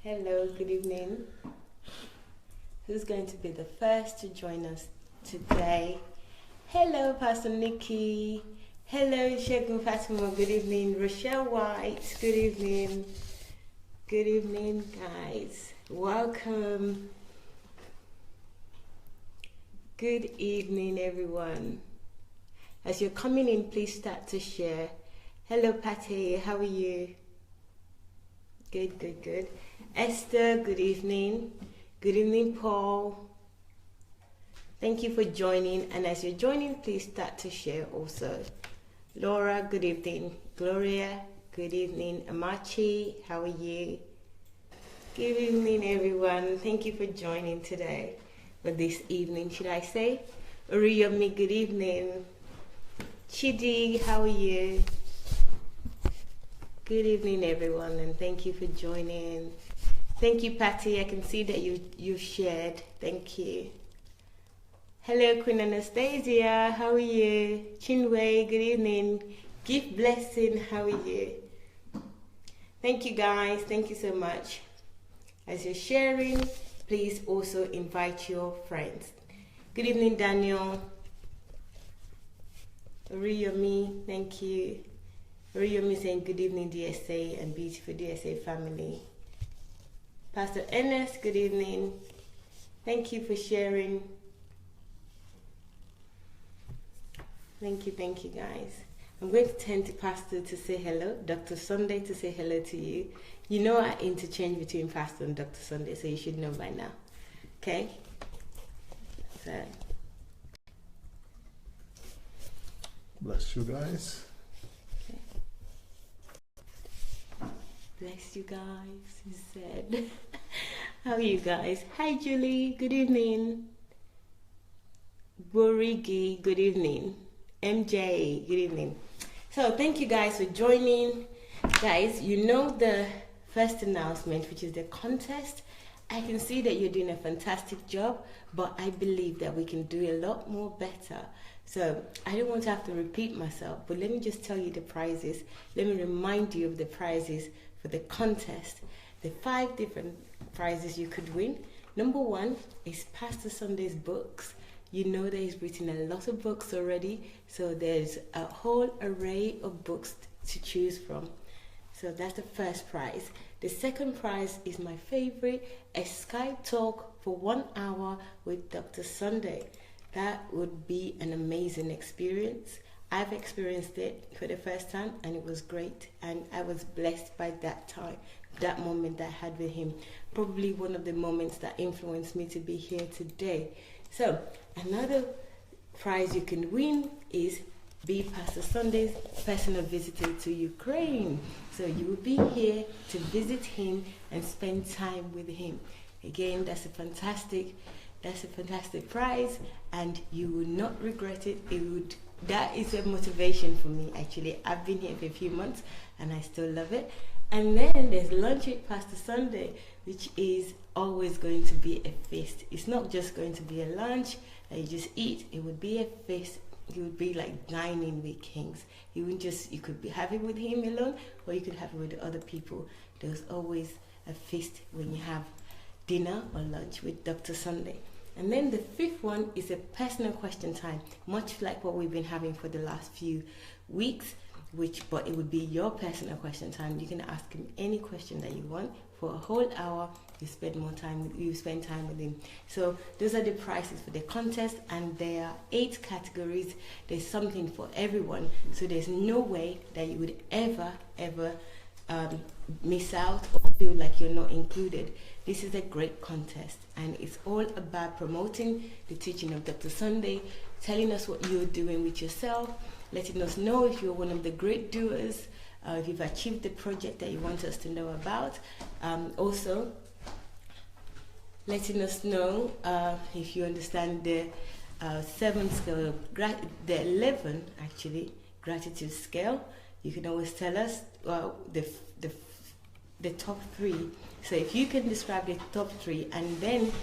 Hello, good evening. Who's going to be the first to join us today? Hello, Pastor Nikki. Hello, Shegun Fatima. Good evening. Rochelle White. Good evening. Good evening, guys. Welcome. Good evening, everyone. As you're coming in, please start to share. Hello, Patty. How are you? Good. Esther, good evening. Good evening, Paul. Thank you for joining. And as you're joining, please start to share also. Laura, good evening. Gloria, good evening. Amachi, how are you? Good evening, everyone. Thank you for joining today. Or this evening, should I say? Uriyomi, good evening. Chidi, how are you? Good evening, everyone, and thank you for joining. Thank you, Patty. I can see that you've shared. Thank you. Hello, Queen Anastasia. How are you? Chinwei, good evening. Gift Blessing, how are you? Thank you, guys. Thank you so much. As you're sharing, please also invite your friends. Good evening, Daniel. Riyomi, thank you. Riyomi saying good evening, DSA and beautiful DSA family. Pastor Ernest, good evening. Thank you for sharing. Thank you, guys. I'm going to turn to Pastor to say hello, Dr. Sunday to say hello to you. You know I interchange between Pastor and Dr. Sunday, so you should know by now. Okay? So. Bless you guys. Okay. Bless you guys, he said. How are you guys? Hi, Julie. Good evening. Borigi, good evening. MJ, good evening. So thank you guys for joining. Guys, you know the first announcement, which is the contest. I can see that you're doing a fantastic job, but I believe that we can do a lot more better. So I don't want to have to repeat myself, but let me just tell you the prizes. Let me remind you of the prizes for the contest. The 5 different prizes you could win. Number 1 is Pastor Sunday's books. You know that he's written a lot of books already, so there's a whole array of books to choose from. So that's the first prize. The second prize is my favorite, a Skype talk for 1 hour with Dr. Sunday. That would be an amazing experience. I've experienced it for the first time and it was great, and I was blessed by that time, that moment that I had with him. Probably one of the moments that influenced me to be here today. So another prize you can win is be Pastor Sunday's personal visitor to Ukraine. So you will be here to visit him and spend time with him. Again, that's a fantastic prize, and you will not regret it. That is a motivation for me, actually. I've been here for a few months and I still love it. And then there's lunch with Pastor Sunday, which is always going to be a feast. It's not just going to be a lunch that you just eat. It would be a feast. It would be like dining with kings. You could have it with him alone, or you could have it with other people. There's always a feast when you have dinner or lunch with Dr. Sunday. And then the 5th one is a personal question time, much like what we've been having for the last few weeks, but it would be your personal question time. You can ask him any question that you want for a whole hour. You spend time with him. So those are the prizes for the contest, and there are 8 categories. There's something for everyone, so there's no way that you would ever miss out or feel like you're not included. This is a great contest, and it's all about promoting the teaching of Dr. Sunday, telling us what you're doing with yourself, letting us know if you're one of the great doers, if you've achieved the project that you want us to know about. Also, letting us know if you understand the 7 scale, the 11 actually, gratitude scale. You can always tell us the top 3. So if you can describe the top 3 and then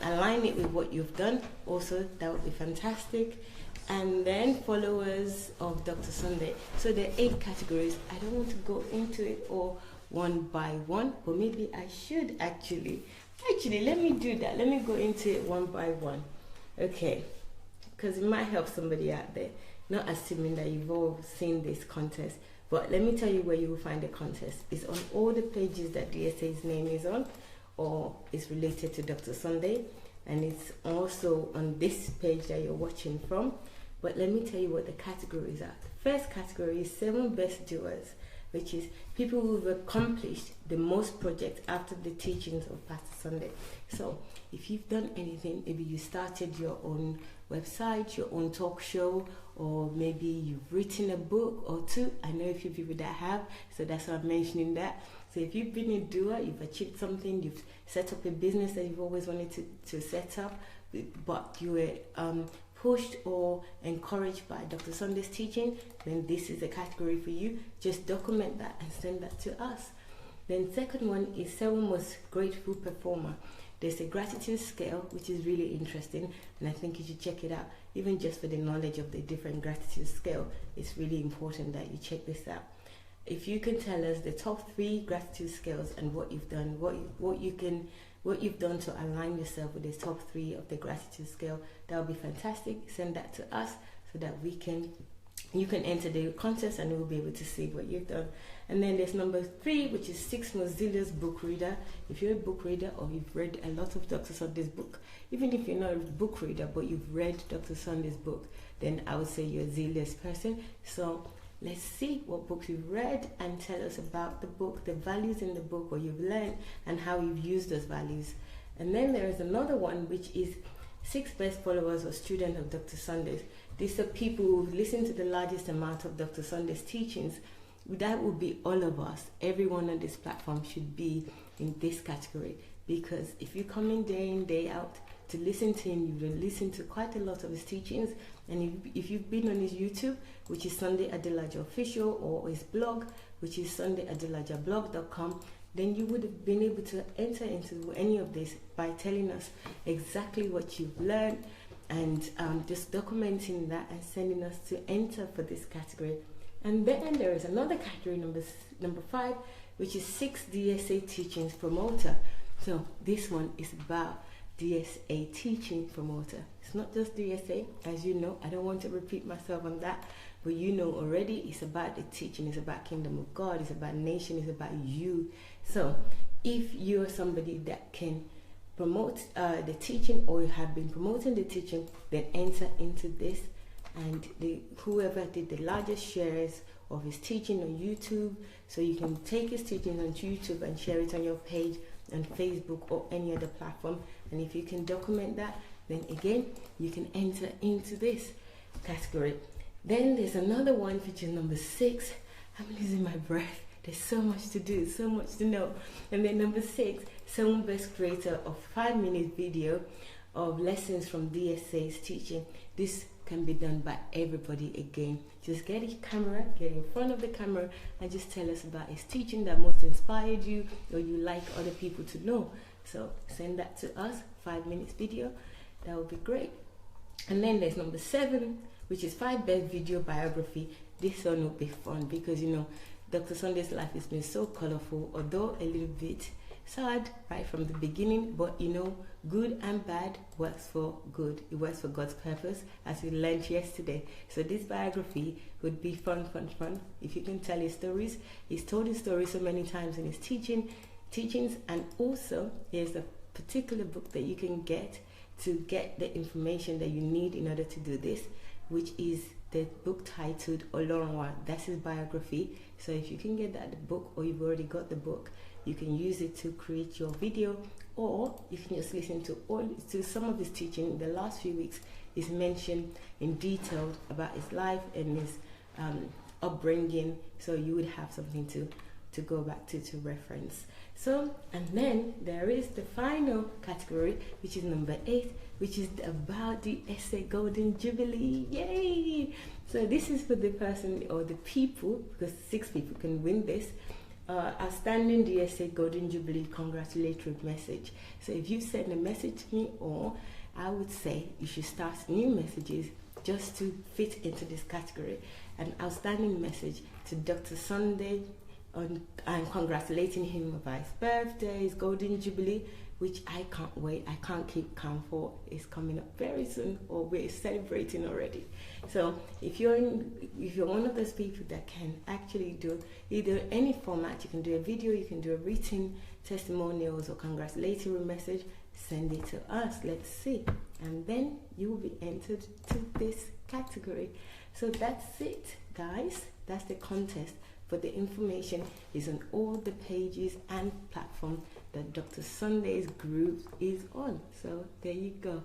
align it with what you've done, also that would be fantastic. And then followers of Dr. Sunday. So there are 8 categories. I don't want to go into it or one by one, or maybe I should actually, let me do that. Let me go into it one by one. Okay, because it might help somebody out there. Not assuming that you've all seen this contest, but let me tell you where you will find the contest. It's on all the pages that DSA's name is on, or is related to Dr. Sunday, and it's also on this page that you're watching from. But let me tell you what the categories are. The first category is 7 best doers, which is people who've accomplished the most projects after the teachings of Pastor Sunday. So if you've done anything, maybe you started your own website, your own talk show, or maybe you've written a book or two. I know a few people that have, so that's why I'm mentioning that. So if you've been a doer, you've achieved something, you've set up a business that you've always wanted to set up, but you were pushed or encouraged by Dr. Sunday's teaching, then this is a category for you. Just document that and send that to us. Then second one is 7 most grateful performer. There's a gratitude scale, which is really interesting, and I think you should check it out. Even just for the knowledge of the different gratitude scale, it's really important that you check this out. If you can tell us the top 3 gratitude scales and what you've done, what you've done to align yourself with the top 3 of the gratitude scale, that would be fantastic. Send that to us so that you can enter the contest and we'll be able to see what you've done. And then there's number 3, which is 6 most zealous book reader. If you're a book reader or you've read a lot of Dr. Sunday's book, even if you're not a book reader but you've read Dr. Sunday's book, then I would say you're a zealous person. So let's see what books you've read and tell us about the book, the values in the book, what you've learned and how you've used those values. And then there is another one, which is 6 best followers or students of Dr. Sunday's. These are people who've listened to the largest amount of Dr. Sunday's teachings. That would be all of us. Everyone on this platform should be in this category, because if you come in day out to listen to him, you've listened to quite a lot of his teachings. And if you've been on his YouTube, which is Sunday Adelaja Official, or his blog, which is sundayadelajablog.com, then you would have been able to enter into any of this by telling us exactly what you've learned and just documenting that and sending us to enter for this category. And then there is another category, number 5, which is 6 DSA teachings promoter. So this one is about DSA teaching promoter. It's not just DSA, as you know. I don't want to repeat myself on that, but you know already it's about the teaching, it's about Kingdom of God, it's about nation, it's about you. So if you're somebody that can promote the teaching, or you have been promoting the teaching, then enter into this. And whoever did the largest shares of his teaching on YouTube, so you can take his teaching on YouTube and share it on your page on Facebook or any other platform. And if you can document that, then again you can enter into this category. Then there's another one, which is number 6. I'm losing my breath. There's so much to do, so much to know. And then number 6, 7 best creator of 5-minute video of lessons from DSA's teaching. This can be done by everybody again. Just get a camera, get in front of the camera, and just tell us about his teaching that most inspired you, or you like other people to know. So send that to us, 5 minutes video. That would be great. And then there's number 7, which is 5 best video biography. This one will be fun because, you know, Dr. Sunday's life has been so colorful, although a little bit sad right from the beginning, but you know, good and bad works for good. It works for God's purpose, as we learned yesterday. So this biography would be fun. If you can tell his stories. He's told his stories so many times in his teachings, and also there's a particular book that you can get to get the information that you need in order to do this, which is the book titled Olorunwa. That's his biography. So if you can get that book, or you've already got the book, you can use it to create your video, or you can just listen to some of his teaching. In the last few weeks, he's mentioned in detail about his life and his upbringing, so you would have something to go back to reference. So, and then there is the final category, which is number 8, which is about the Essay Golden Jubilee. Yay! So this is for the person or the people, because 6 people can win this. Outstanding DSA Golden Jubilee congratulatory message. So if you send a message to me, or I would say you should start new messages just to fit into this category. An outstanding message to Dr. Sunday and congratulating him about his birthday, his golden jubilee, which I can't wait. I can't keep calm for. It's coming up very soon, or we're celebrating already. So if you're one of those people that can actually do either any format, you can do a video, you can do a written testimonials or congratulatory message, send it to us. Let's see, and then you will be entered to this category. So that's it, guys. That's the contest. But the information is on all the pages and platforms that Dr. Sunday's group is on. So there you go.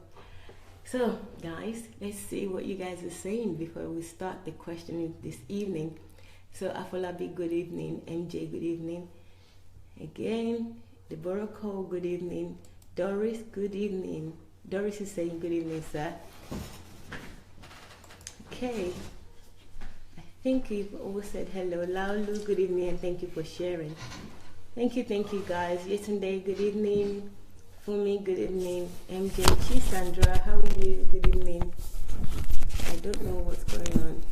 So guys, let's see what you guys are saying before we start the questioning this evening. So Afolabi, good evening. MJ, good evening. Again, Deborah Cole, good evening. Doris, good evening. Doris is saying good evening, sir. Okay. I think you've all said hello. Laulu, good evening, and thank you for sharing. Thank you guys. Yetunde, good evening. Fumi, good evening. MJ, Chisandra, how are you? Good evening. I don't know what's going on.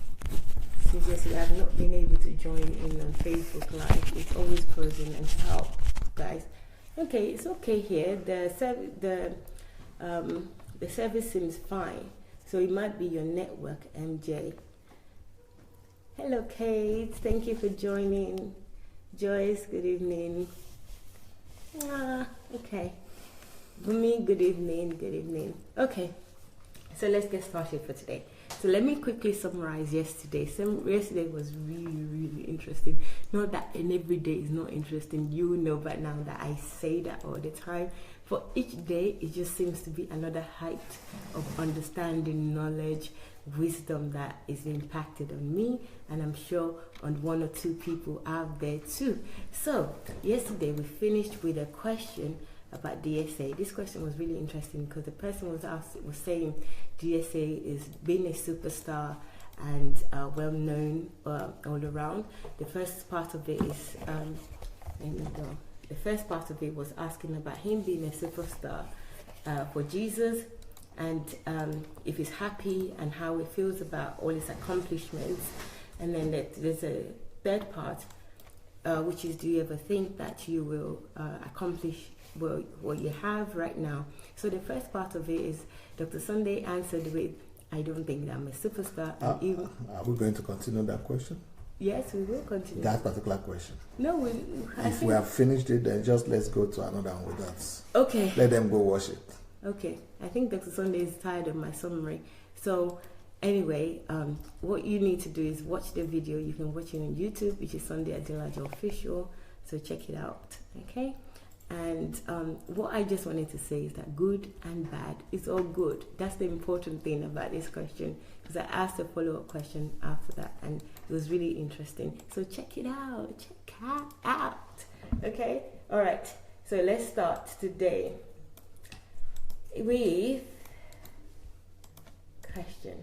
Since yesterday, I've not been able to join in on Facebook Live. It's always frozen and help, guys. Okay, it's okay here. The service seems fine. So it might be your network, MJ. Hello, Kate. Thank you for joining. Joyce, good evening. Okay. Bumi, good evening. Good evening. Okay. So let's get started for today. So let me quickly summarize yesterday. Yesterday was really interesting. Not that every day is not interesting. You know by now that I say that all the time. For each day, it just seems to be another height of understanding, knowledge, wisdom that is impacted on me, and I'm sure on one or two people out there too. So yesterday we finished with a question about DSA. This question was really interesting because the person was saying DSA is being a superstar and well known all around. The first part of it is the first part of it was asking about him being a superstar for Jesus, and if he's happy and how he feels about all his accomplishments. And then there's a third part, which is, do you ever think that you will accomplish what you have right now? So the first part of it is Dr. Sunday answered with, I don't think that I'm a superstar. Are we going to continue that question? Yes, we will continue. That particular question? No, if we have finished it, then just let's go to another one with that. Okay. Let them go watch it. Okay. I think Dr. Sunday is tired of my summary. So anyway, what you need to do is watch the video. You can watch it on YouTube, which is Sunday Adelaja Official. So check it out. Okay. And what I just wanted to say is that good and bad is all good. That's the important thing about this question, because I asked a follow-up question after that, and it was really interesting. So check it out. Check it out. Okay. All right. So let's start today with question.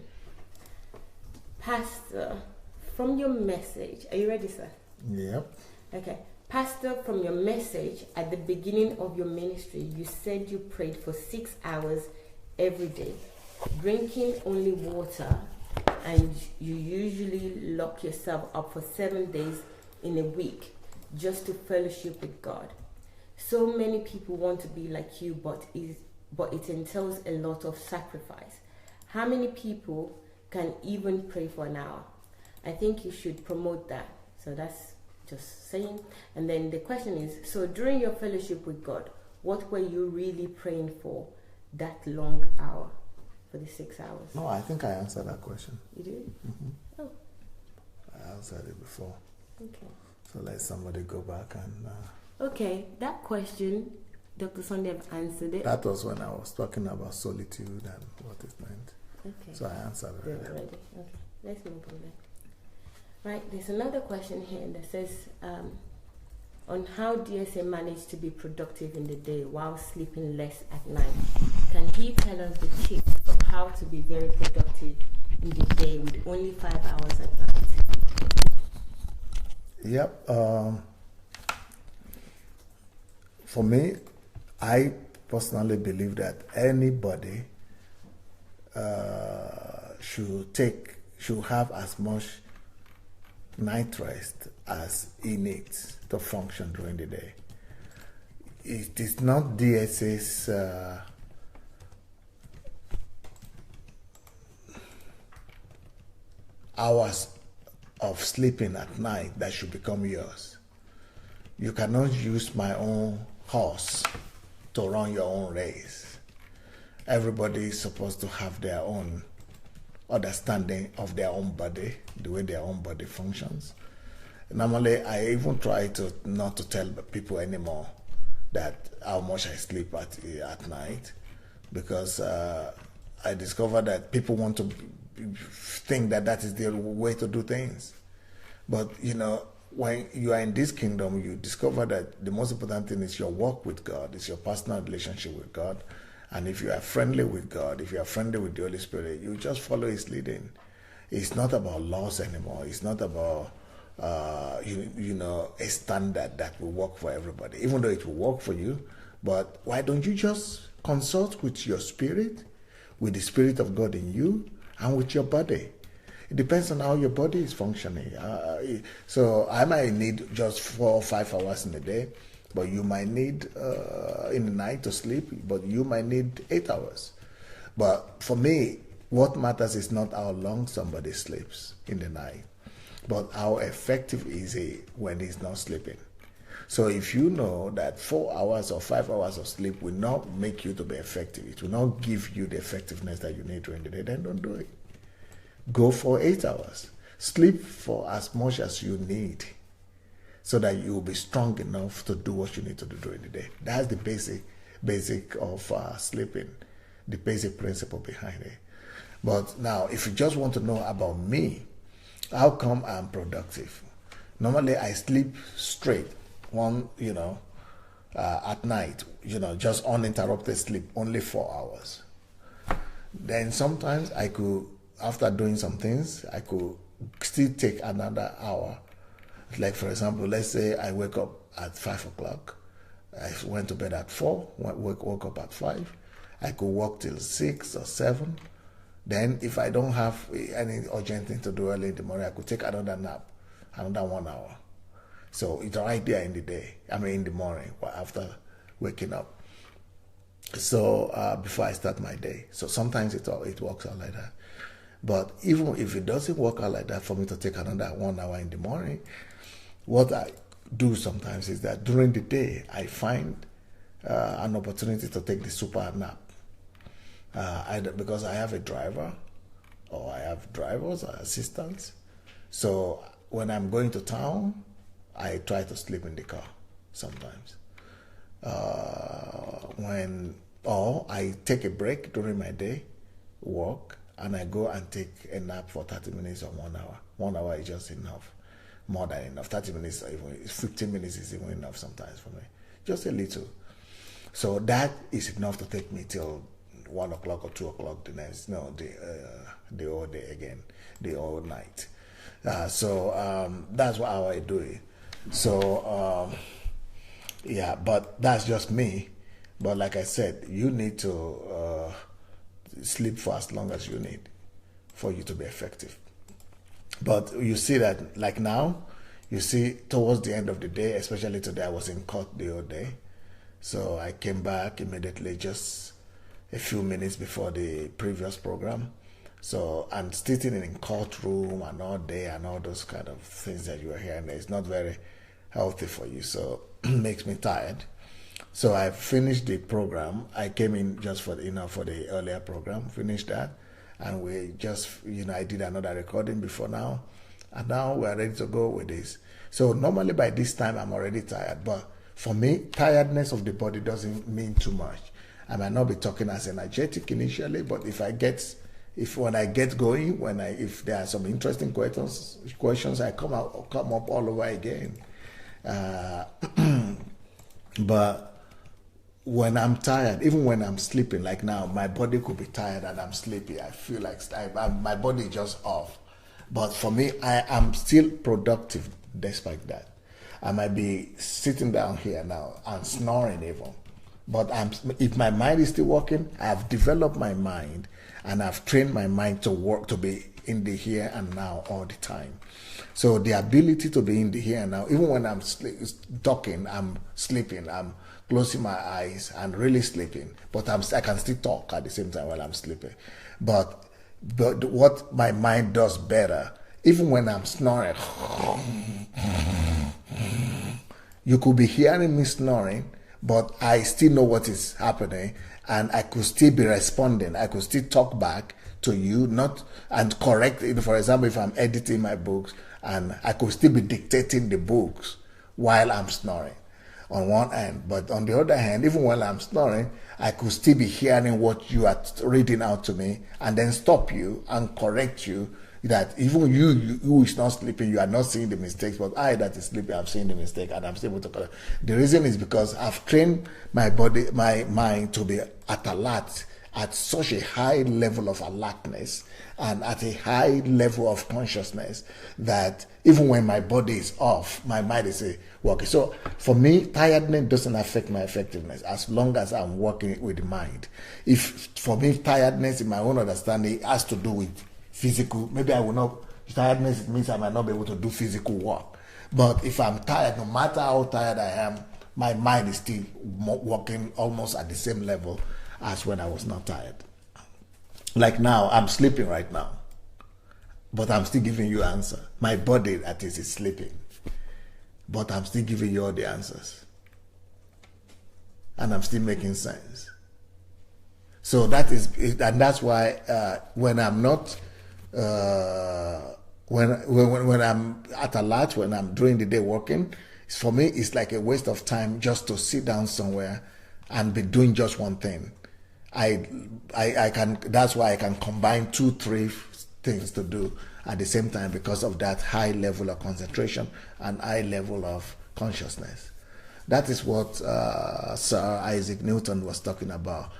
Pastor, from your message, are you ready, sir? Yep. Okay. Pastor, from your message at the beginning of your ministry, you said you prayed for 6 hours every day, drinking only water, and you usually lock yourself up for 7 days in a week just to fellowship with God. So many people want to be like you, but it entails a lot of sacrifice. How many people can even pray for an hour? I think you should promote that. So that's just saying. And then the question is, so during your fellowship with God, what were you really praying for that long hour, for the 6 hours? No, I think I answered that question. You did? Mm-hmm. Oh. I answered it before. Okay. So let somebody go back and... Okay, that question, Dr. Sunday have answered it. That was when I was talking about solitude and what it meant. Okay. So I answered it already. Okay, let's move on then. Right, there's another question here that says, on how DSA managed to be productive in the day while sleeping less at night. Can he tell us the tips of how to be very productive in the day with only 5 hours at night? Yep. For me, I personally believe that anybody should have as much night rest as he needs to function during the day. It is not DSA's hours of sleeping at night that should become yours. You cannot use my own horse to run your own race. Everybody is supposed to have their own understanding of their own body, the way their own body functions. Normally, I even try to not to tell people anymore that how much I sleep at night, because I discovered that people want to think that that is the way to do things. But when you are in this kingdom, you discover that the most important thing is your walk with God, it's your personal relationship with God. And if you are friendly with God, if you are friendly with the Holy Spirit, you just follow His leading. It's not about laws anymore. It's not about a standard that will work for everybody, even though it will work for you. But why don't you just consult with your spirit, with the Spirit of God in you, and with your body? It depends on how your body is functioning. So I might need just 4 or 5 hours in a day, but you might need in the night to sleep, but you might need 8 hours. But for me, what matters is not how long somebody sleeps in the night, but how effective is he when he's not sleeping. So if you know that 4 hours or 5 hours of sleep will not make you to be effective, it will not give you the effectiveness that you need during the day, then don't do it. Go for 8 hours. Sleep for as much as you need so that you will be strong enough to do what you need to do during the day. That's the basic of sleeping, the basic principle behind it. But now, if you just want to know about me, how come I'm productive? Normally, I sleep straight, at night, just uninterrupted sleep, only 4 hours. Then sometimes I could, after doing some things, I could still take another hour. Like, for example, let's say I wake up at 5 o'clock. I went to bed at 4, woke up at 5. I could work till 6 or 7. Then if I don't have any urgent thing to do early in the morning, I could take another nap, another 1 hour. So it's right there in the day, in the morning, after waking up. So before I start my day. So sometimes it works out like that. But even if it doesn't work out like that for me to take another 1 hour in the morning, what I do sometimes is that during the day, I find an opportunity to take the super nap. Either because I have a driver, or I have drivers or assistants. So when I'm going to town, I try to sleep in the car sometimes. Or I take a break during my day, work, and I go and take a nap for 30 minutes or 1 hour. 1 hour is just enough, more than enough. 30 minutes, even 15 minutes is even enough sometimes for me. Just a little. So that is enough to take me till 1 o'clock or 2 o'clock the whole day again, the whole night. So that's how I do it. So but that's just me. But like I said, you need to sleep for as long as you need for you to be effective. But you see that, like now, you see towards the end of the day, especially today, I was in court the whole day. So I came back immediately, just a few minutes before the previous program. So I'm sitting in courtroom and all day and all those kind of things that you are hearing. It's not very healthy for you, so it makes me tired. So I finished the program. I came in just for the earlier program, finished that, and we just I did another recording before now, and now we're ready to go with this. So normally by this time I'm already tired, but for me, tiredness of the body doesn't mean too much. I might not be talking as energetic initially, but when I get going, if there are some interesting questions, I come up all over again. But when I'm tired, even when I'm sleeping, like now, my body could be tired and I'm sleepy. I feel like my body is just off. But for me, I am still productive despite that. I might be sitting down here now and snoring even. But if my mind is still working, I've developed my mind and I've trained my mind to work, to be in the here and now all the time. So the ability to be in the here and now, even when I'm talking, I'm sleeping, I'm closing my eyes and really sleeping, but I can still talk at the same time while I'm sleeping. But what my mind does better, even when I'm snoring, you could be hearing me snoring, but I still know what is happening, and I could still be responding. I could still talk back to you, not and correct it. For example, if I'm editing my books, and I could still be dictating the books while I'm snoring on one hand, but on the other hand, even while I'm snoring, I could still be hearing what you are reading out to me and then stop you and correct you, that even you who is not sleeping, you are not seeing the mistakes, but I that is sleeping, I'm seeing the mistake and I'm still able to correct. The reason is because I've trained my body, my mind to be at alert, at such a high level of alertness and at a high level of consciousness that even when my body is off, my mind is working. So for me, tiredness doesn't affect my effectiveness as long as I'm working with the mind. If for me, tiredness in my own understanding has to do with physical, maybe I will not, tiredness means I might not be able to do physical work. But if I'm tired, no matter how tired I am, my mind is still working almost at the same level as when I was not tired. Like now, I'm sleeping right now, but I'm still giving you answer. My body, that is sleeping, but I'm still giving you all the answers, and I'm still making sense. So that is, and that's why when I'm not, when I'm at a lot, when I'm during the day working, for me it's like a waste of time just to sit down somewhere and be doing just one thing. I can, that's why I can combine 2-3 things to do at the same time because of that high level of concentration and high level of consciousness. That is what Sir Isaac Newton was talking about,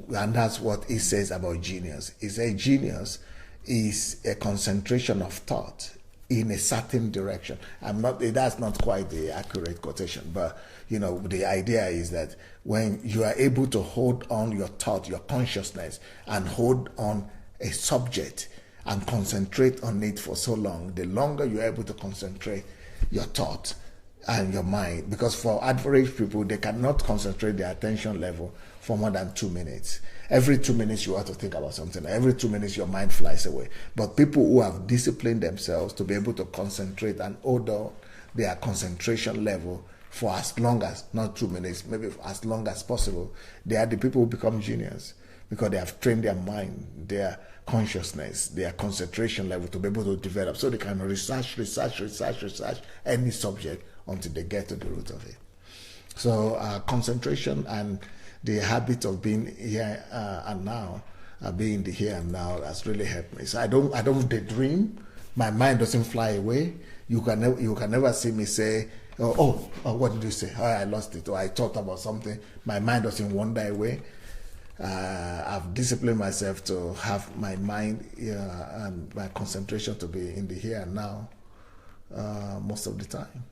and that's what he says about genius. He says genius is a concentration of thought in a certain direction. That's not quite the accurate quotation, but the idea is that when you are able to hold on your thought, your consciousness, and hold on a subject and concentrate on it for so long, the longer you're able to concentrate your thought and your mind, because for average people, they cannot concentrate their attention level for more than 2 minutes. Every 2 minutes you have to think about something. Every 2 minutes your mind flies away. But people who have disciplined themselves to be able to concentrate and hold on their concentration level for as long as, not 2 minutes, maybe as long as possible, they are the people who become genius, because they have trained their mind, their consciousness, their concentration level to be able to develop, so they can research any subject until they get to the root of it. So concentration and the habit of being here and now, being the here and now, has really helped me. So I don't daydream. My mind doesn't fly away. You can never see me say, oh, what did you say? Oh, I lost it. Or I thought about something. My mind doesn't wander away. I've disciplined myself to have my mind and my concentration to be in the here and now most of the time.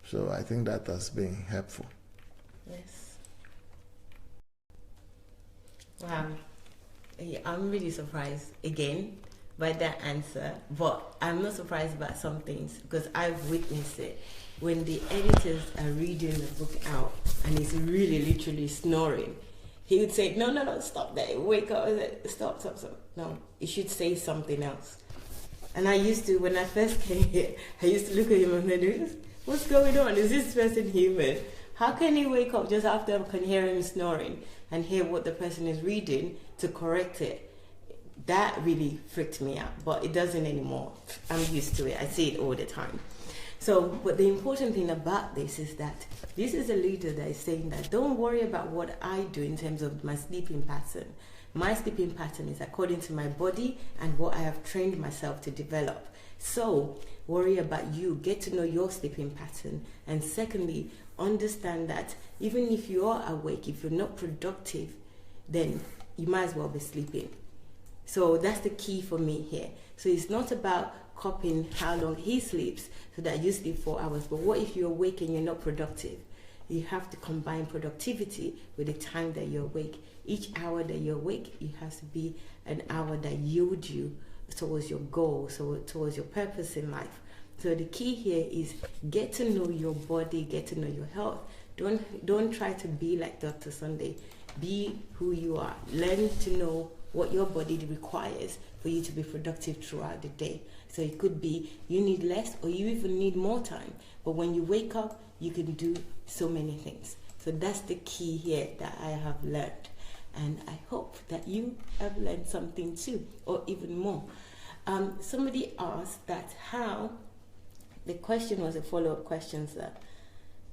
So I think that has been helpful. Yes. Wow. I'm really surprised again by that answer, but I'm not surprised about some things because I've witnessed it. When the editors are reading the book out and he's really literally snoring, he would say, no, stop that, wake up, stop. No, you should say something else. And I used to, when I first came here, I used to look at him and say, what's going on? Is this person human? How can he wake up just after I can hear him snoring and hear what the person is reading to correct it? That really freaked me out, but it doesn't anymore. I'm used to it. I see it all the time. So, but the important thing about this is that this is a leader that is saying that don't worry about what I do in terms of my sleeping pattern. My sleeping pattern is according to my body and what I have trained myself to develop. So, worry about you. Get to know your sleeping pattern. And secondly, understand that even if you are awake, if you're not productive, then you might as well be sleeping. So that's the key for me here. So it's not about copying how long he sleeps so that you sleep 4 hours. But what if you're awake and you're not productive? You have to combine productivity with the time that you're awake. Each hour that you're awake, it has to be an hour that yields you towards your goals, so towards your purpose in life. So the key here is get to know your body, get to know your health. Don't try to be like Dr. Sunday. Be who you are. Learn to know what your body requires for you to be productive throughout the day. So it could be you need less or you even need more time. But when you wake up, you can do so many things. So that's the key here that I have learned. And I hope that you have learned something too, or even more. Somebody asked that the question was a follow-up question,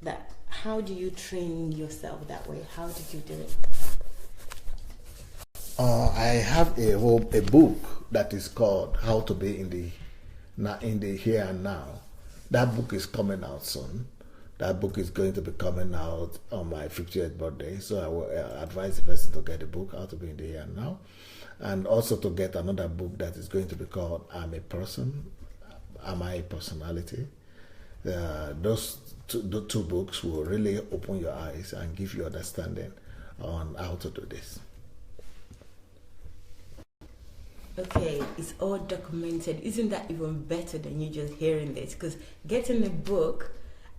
that how do you train yourself that way? How did you do it? I have a book that is called How to Be in the Here and Now. That book is coming out soon. That book is going to be coming out on my 50th birthday. So I will advise the person to get the book, How to Be in the Here and Now. And also to get another book that is going to be called I'm a Person, Am I a Personality? Those two books will really open your eyes and give you understanding on how to do this. Okay, it's all documented. Isn't that even better than you just hearing this? Because getting a book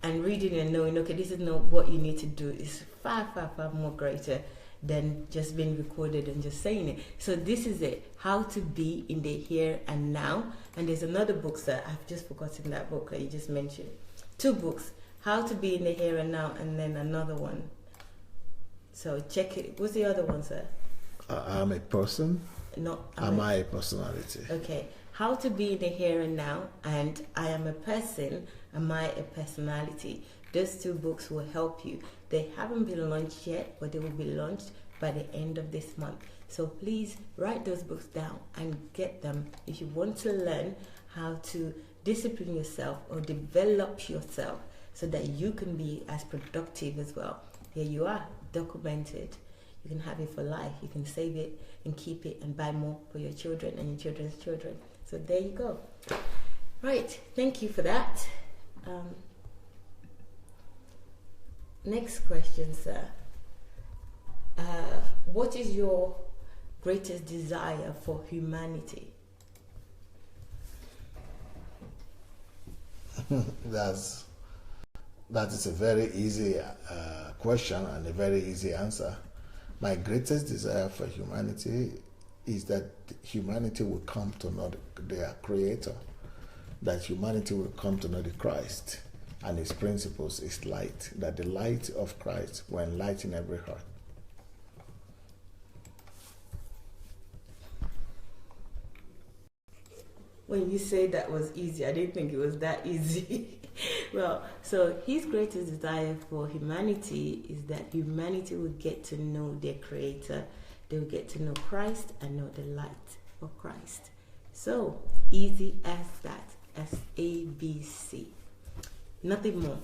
and reading and knowing, okay, this is not what you need to do is far, far, far more greater than just being recorded and just saying it. So this is it, How to Be in the Here and Now. And there's another book, sir, I've just forgotten that book that you just mentioned. 2 books, How to Be in the Here and Now, and then another one. So check it. What's the other one, sir? I'm a person. No, Am I a personality? Okay. How to Be in the Here and Now, and I Am a Person, Am I a Personality? Those 2 books will help you. They haven't been launched yet, but they will be launched by the end of this month. So please write those books down and get them if you want to learn how to discipline yourself or develop yourself so that you can be as productive as well. Here you are, documented. You can have it for life. You can save it and keep it and buy more for your children and your children's children. So there you go. Right, thank you for that. Next question, sir. What is your greatest desire for humanity? That is a very easy question and a very easy answer. My greatest desire for humanity is that humanity will come to know their Creator, that humanity will come to know the Christ and His principles is light, that the light of Christ will enlighten every heart. When you say that was easy, I didn't think it was that easy. Well, so his greatest desire for humanity is that humanity will get to know their Creator. They will get to know Christ and know the light of Christ. So, easy as that, as ABC. Nothing more.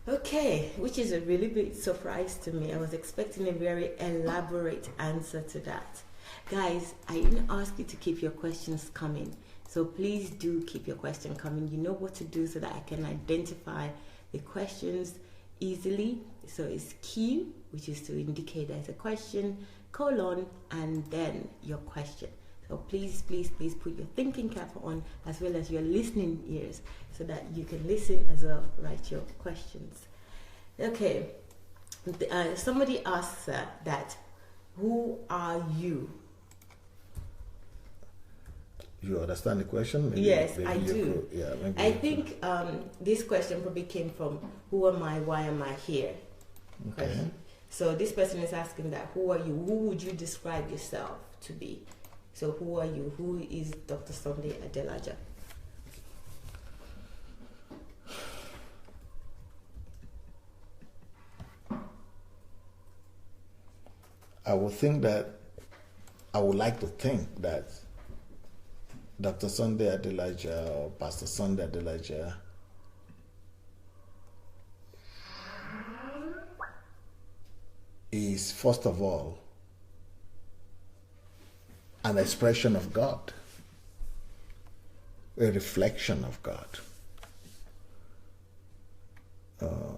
Okay, which is a really big surprise to me. I was expecting a very elaborate answer to that. Guys, I didn't ask you to keep your questions coming. So please do keep your question coming. You know what to do so that I can identify the questions easily. So it's Q, which is to indicate there's a question, colon, and then your question. So please, please, please put your thinking cap on as well as your listening ears so that you can listen as well, write your questions. Okay, somebody asks that, who are you? You understand the question? Maybe, yes, I do. I think this question probably came from who am I, why am I here? Okay. Question. So this person is asking that, who are you? Who would you describe yourself to be? So who are you? Who is Dr. Sunday Adelaja? I would like to think that Dr. Sunday Adelaja or Pastor Sunday Adelaja is, first of all, an expression of God, a reflection of God,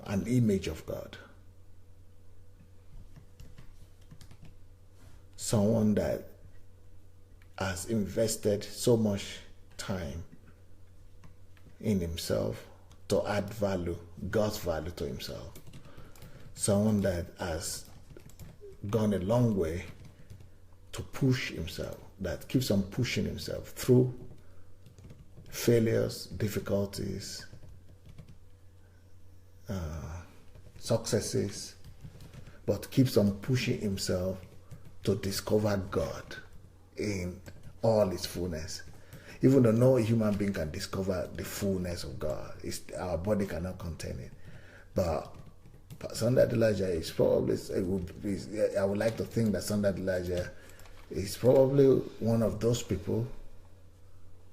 an image of God. Someone that has invested so much time in himself to add value, God's value to himself. Someone that has gone a long way to push himself, that keeps on pushing himself through failures, difficulties, successes, but keeps on pushing himself to discover God in all his fullness. Even though no human being can discover the fullness of God, our body cannot contain it. But Sunday Adelaja is probably, I would like to think that Sunday Adelaja is probably one of those people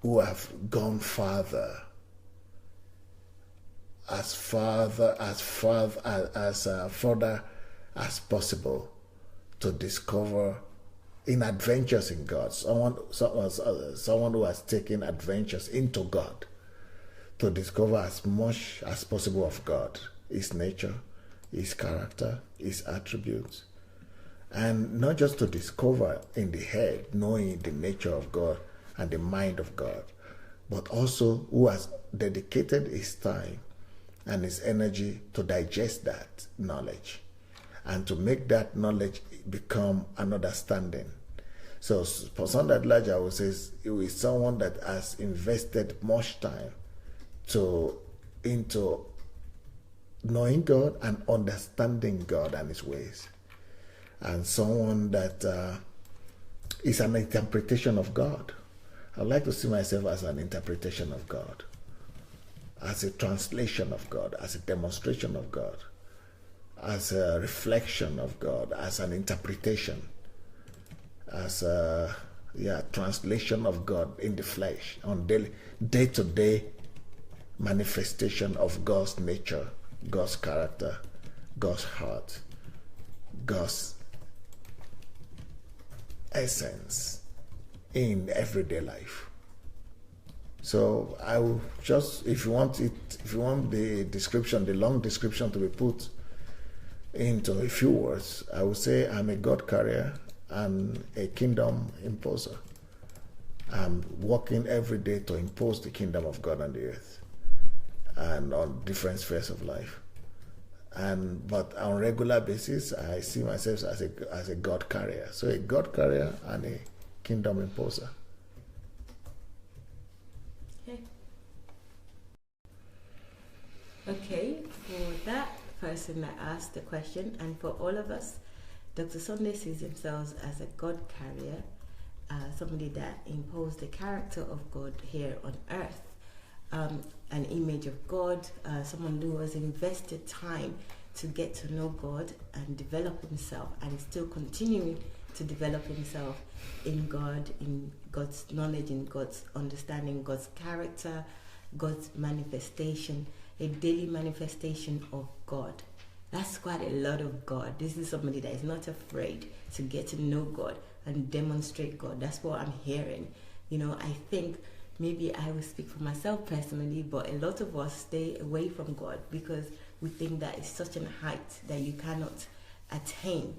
who have gone further as possible to discover in adventures in God. Someone who has taken adventures into God to discover as much as possible of God, his nature, his character, his attributes, and not just to discover in the head, knowing the nature of God and the mind of God, but also who has dedicated his time and his energy to digest that knowledge and to make that knowledge become an understanding. So for Sunday Adelaja, I would say he is someone that has invested much time into knowing God and understanding God and his ways, and someone that is an interpretation of God. I like to see myself as an interpretation of God, as a translation of God, as a demonstration of God, as a reflection of God, as an interpretation, as a translation of God in the flesh, on day-to-day manifestation of God's nature, God's character, God's heart, God's essence in everyday life. So I will just, if you want the description, the long description to be put into a few words, I would say I'm a God carrier and a kingdom imposer. I'm working every day to impose the kingdom of God on the earth and on different spheres of life. But on a regular basis, I see myself as a God carrier. So a God carrier and a kingdom imposer. Okay, for that person that asked the question, and for all of us, Dr. Sunday sees himself as a God carrier, somebody that imposed the character of God here on earth, an image of God, someone who has invested time to get to know God and develop himself, and is still continuing to develop himself in God, in God's knowledge, in God's understanding, God's character, God's manifestation, a daily manifestation of God. That's quite a lot of God. This is somebody that is not afraid to get to know God and demonstrate God. That's what I'm hearing. I think maybe I will speak for myself personally, but a lot of us stay away from God because we think that it's such a height that you cannot attain.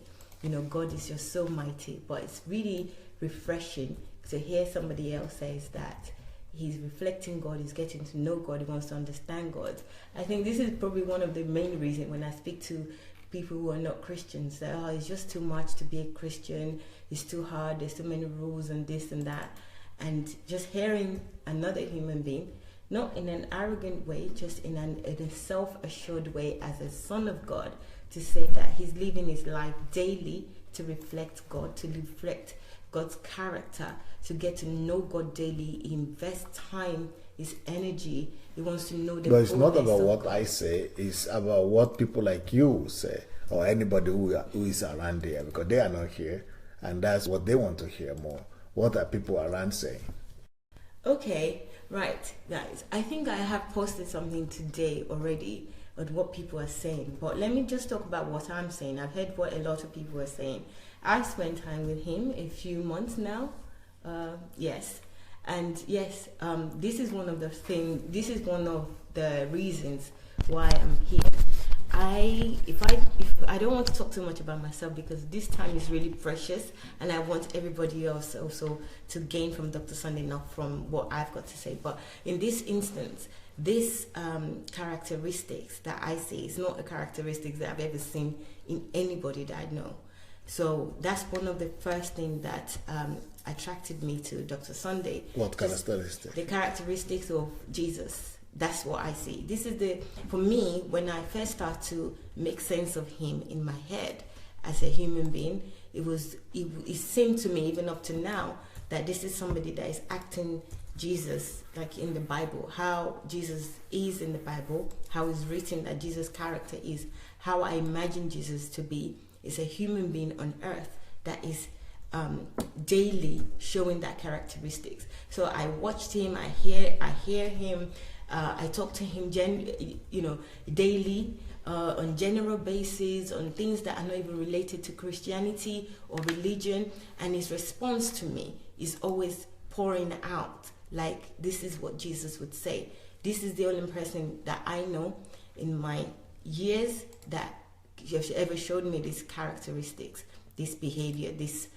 God is just so mighty, but it's really refreshing to hear somebody else says that he's reflecting God, he's getting to know God, he wants to understand God. I think this is probably one of the main reasons when I speak to people who are not Christians, that it's just too much to be a Christian, it's too hard, there's so many rules and this and that. And just hearing another human being, not in an arrogant way, just in a self-assured way as a son of God, to say that he's living his life daily to reflect God, to reflect God's character, to get to know God daily. He invests time, his energy. He wants to know the. But it's not about what God. I say. It's about what people like you say, or anybody who is around here, because they are not here, and that's what they want to hear more. What are people around saying? Okay, right, guys. I think I have posted something today already on what people are saying, but let me just talk about what I'm saying. I've heard what a lot of people are saying. I spent time with him a few months now. Yes, and yes, this is one of the reasons why I'm here. if I don't want to talk too much about myself, because this time is really precious, and I want everybody else also to gain from Dr. Sunday, not from what I've got to say. But in this instance, this characteristics that I see is not a characteristics that I've ever seen in anybody that I know. So that's one of the first things that attracted me to Dr. Sunday. What characteristics? The characteristics of Jesus. That's what I see. This is for me, when I first start to make sense of him in my head as a human being, it seemed to me, even up to now, that this is somebody that is acting Jesus like in the Bible, how Jesus is in the Bible, how it's written that Jesus' character is, how I imagine Jesus to be, is a human being on earth that is daily showing that characteristics. So I watched him, I hear him, I talk to him daily, on general basis, on things that are not even related to Christianity or religion, and his response to me is always pouring out like this is what Jesus would say. This is the only person that I know in my years that have ever showed me these characteristics, this behavior, these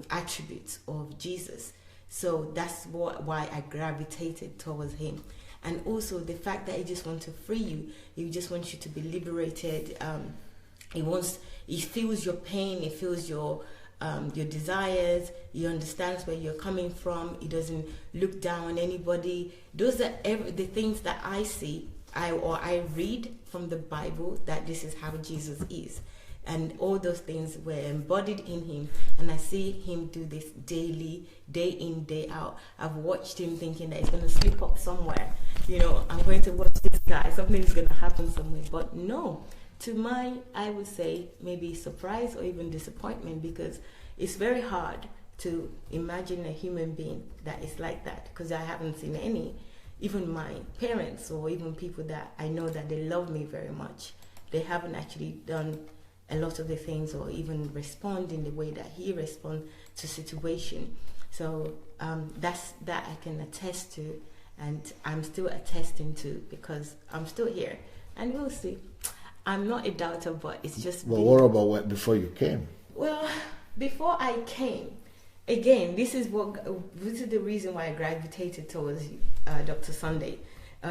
attributes of Jesus. So that's why I gravitated towards him. And also the fact that he just wants to free you. He just wants you to be liberated. He feels your pain. He feels your desires. He understands where you're coming from. He doesn't look down on anybody. Those are the things that I see. I read from the Bible that this is how Jesus is. And all those things were embodied in him, and I see him do this daily, day in, day out. I've watched him thinking that he's going to slip up somewhere. I'm going to watch this guy, something is going to happen somewhere. But no, to my, I would say, maybe surprise or even disappointment, because it's very hard to imagine a human being that is like that, because I haven't seen any. Even my parents or even people that I know that they love me very much, they haven't actually done a lot of the things or even respond in the way that he responds to situation. So that I can attest to, and I'm still attesting to, because I'm still here, and we'll see. I'm not a doubter, but it's just. Well, what about before you came? Well, before I came, again, this is the reason why I gravitated towards Dr. Sunday.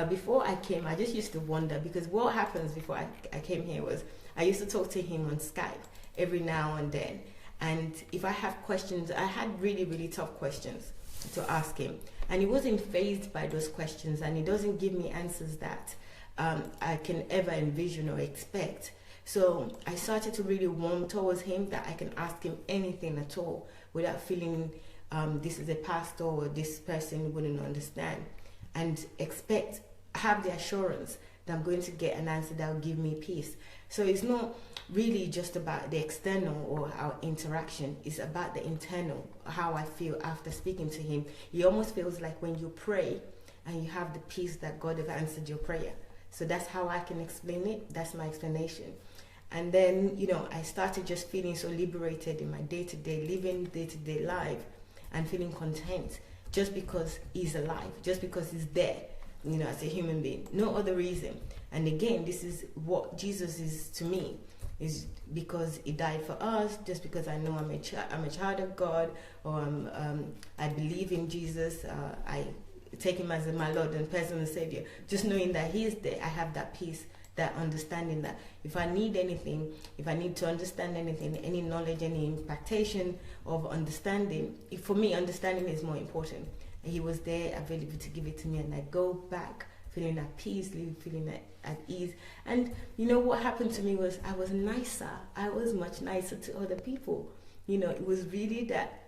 Before I came, I just used to wonder, because what happens before I came here was I used to talk to him on Skype every now and then. And if I have questions, I had really, really tough questions to ask him. And he wasn't fazed by those questions, and he doesn't give me answers that I can ever envision or expect. So I started to really warm towards him, that I can ask him anything at all without feeling this is a pastor or this person wouldn't understand, and have the assurance that I'm going to get an answer that will give me peace. So it's not really just about the external or our interaction, it's about the internal, how I feel after speaking to him. It almost feels like when you pray and you have the peace that God have answered your prayer. So that's how I can explain it. That's my explanation. And then, I started just feeling so liberated in my day-to-day living, day-to-day life, and feeling content just because he's alive, just because he's there, as a human being. No other reason. And again, this is what Jesus is to me, is because he died for us, just because I know I'm a child of God, or I believe in Jesus, I take him as my Lord and personal Savior. Just knowing that he is there, I have that peace, that understanding that if I need anything, if I need to understand anything, any knowledge, any impartation of understanding, for me, understanding is more important. And he was there available to give it to me, and I go back feeling at peace, feeling at ease. And what happened to me was I was nicer. I was much nicer to other people. It was really that,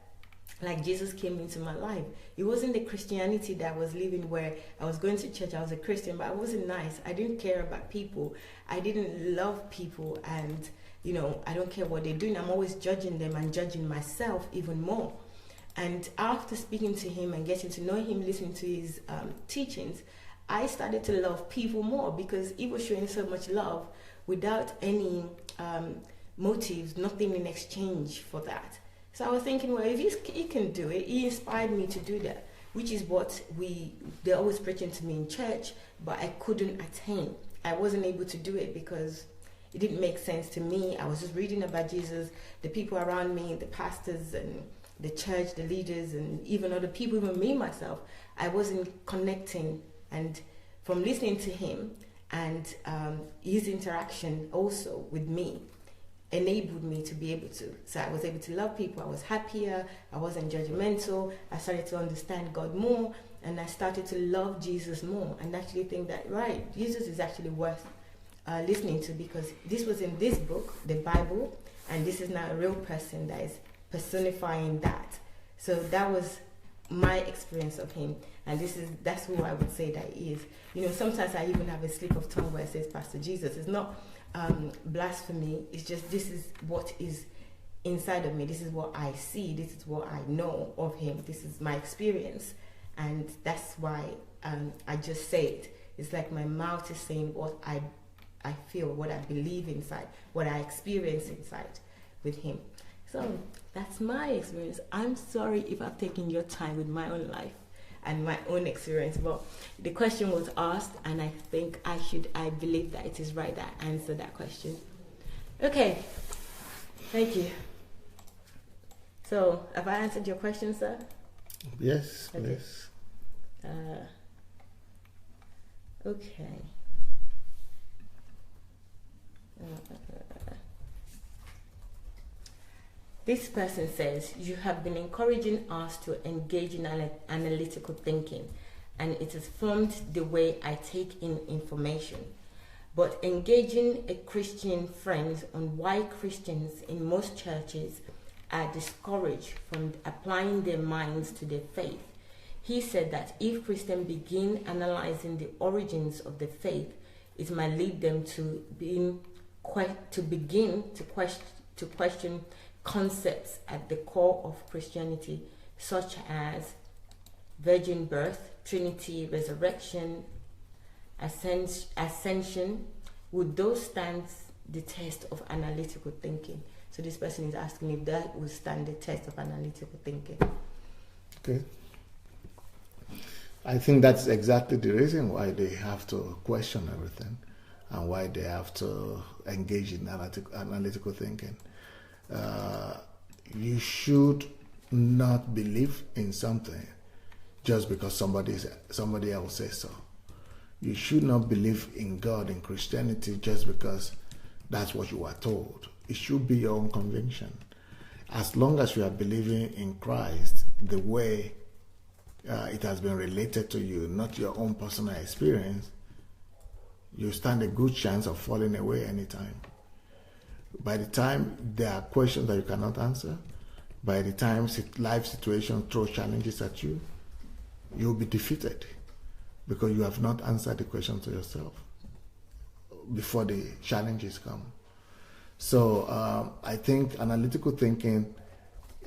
like, Jesus came into my life. It wasn't the Christianity that I was living, where I was going to church, I was a Christian, but I wasn't nice. I didn't care about people. I didn't love people, and I don't care what they're doing. I'm always judging them and judging myself even more. And after speaking to him and getting to know him, listening to his teachings, I started to love people more, because he was showing so much love without any motives, nothing in exchange for that. So I was thinking, well, if he can do it, he inspired me to do that, which is what they're always preaching to me in church, but I couldn't attain. I wasn't able to do it because it didn't make sense to me. I was just reading about Jesus, the people around me, the pastors and the church, the leaders, and even other people, even me myself. I wasn't connecting, and from listening to him and his interaction also with me enabled me to be able to. So I was able to love people. I was happier. I wasn't judgmental. I started to understand God more, and I started to love Jesus more, and actually think that, right, Jesus is actually worth listening to, because this was in this book, the Bible, and this is now a real person that is personifying that. So that was my experience of him, and that's who I would say that he is. You know, sometimes I even have a slip of tongue where it says Pastor Jesus. It's not blasphemy. It's just, this is what is inside of me. This is what I see. This is what I know of him. This is my experience, and that's why I just say it. It's like my mouth is saying what I feel, what I believe inside, what I experience inside with him. So that's my experience. I'm sorry if I've taken your time with my own life and my own experience, but the question was asked, and I think I believe that it is right that I answer that question. Okay, thank you. So have I answered your question, sir? Yes, okay. Please. Okay. This person says, you have been encouraging us to engage in analytical thinking, and it has formed the way I take in information. But engaging a Christian friends on why Christians in most churches are discouraged from applying their minds to their faith. He said that if Christians begin analyzing the origins of the faith, it might lead them to begin to question concepts at the core of Christianity, such as virgin birth, Trinity, resurrection, ascension. Would those stand the test of analytical thinking? So this person is asking if that would stand the test of analytical thinking. Okay. I think that's exactly the reason why they have to question everything, and why they have to engage in analytical thinking. You should not believe in something just because somebody else says so. You should not believe in God, in Christianity, just because that's what you are told. It should be your own conviction. As long as you are believing in Christ the way it has been related to you, not your own personal experience, you stand a good chance of falling away anytime. By the time there are questions that you cannot answer, by the time life situation throws challenges at you, you'll be defeated because you have not answered the question to yourself before the challenges come. So I think analytical thinking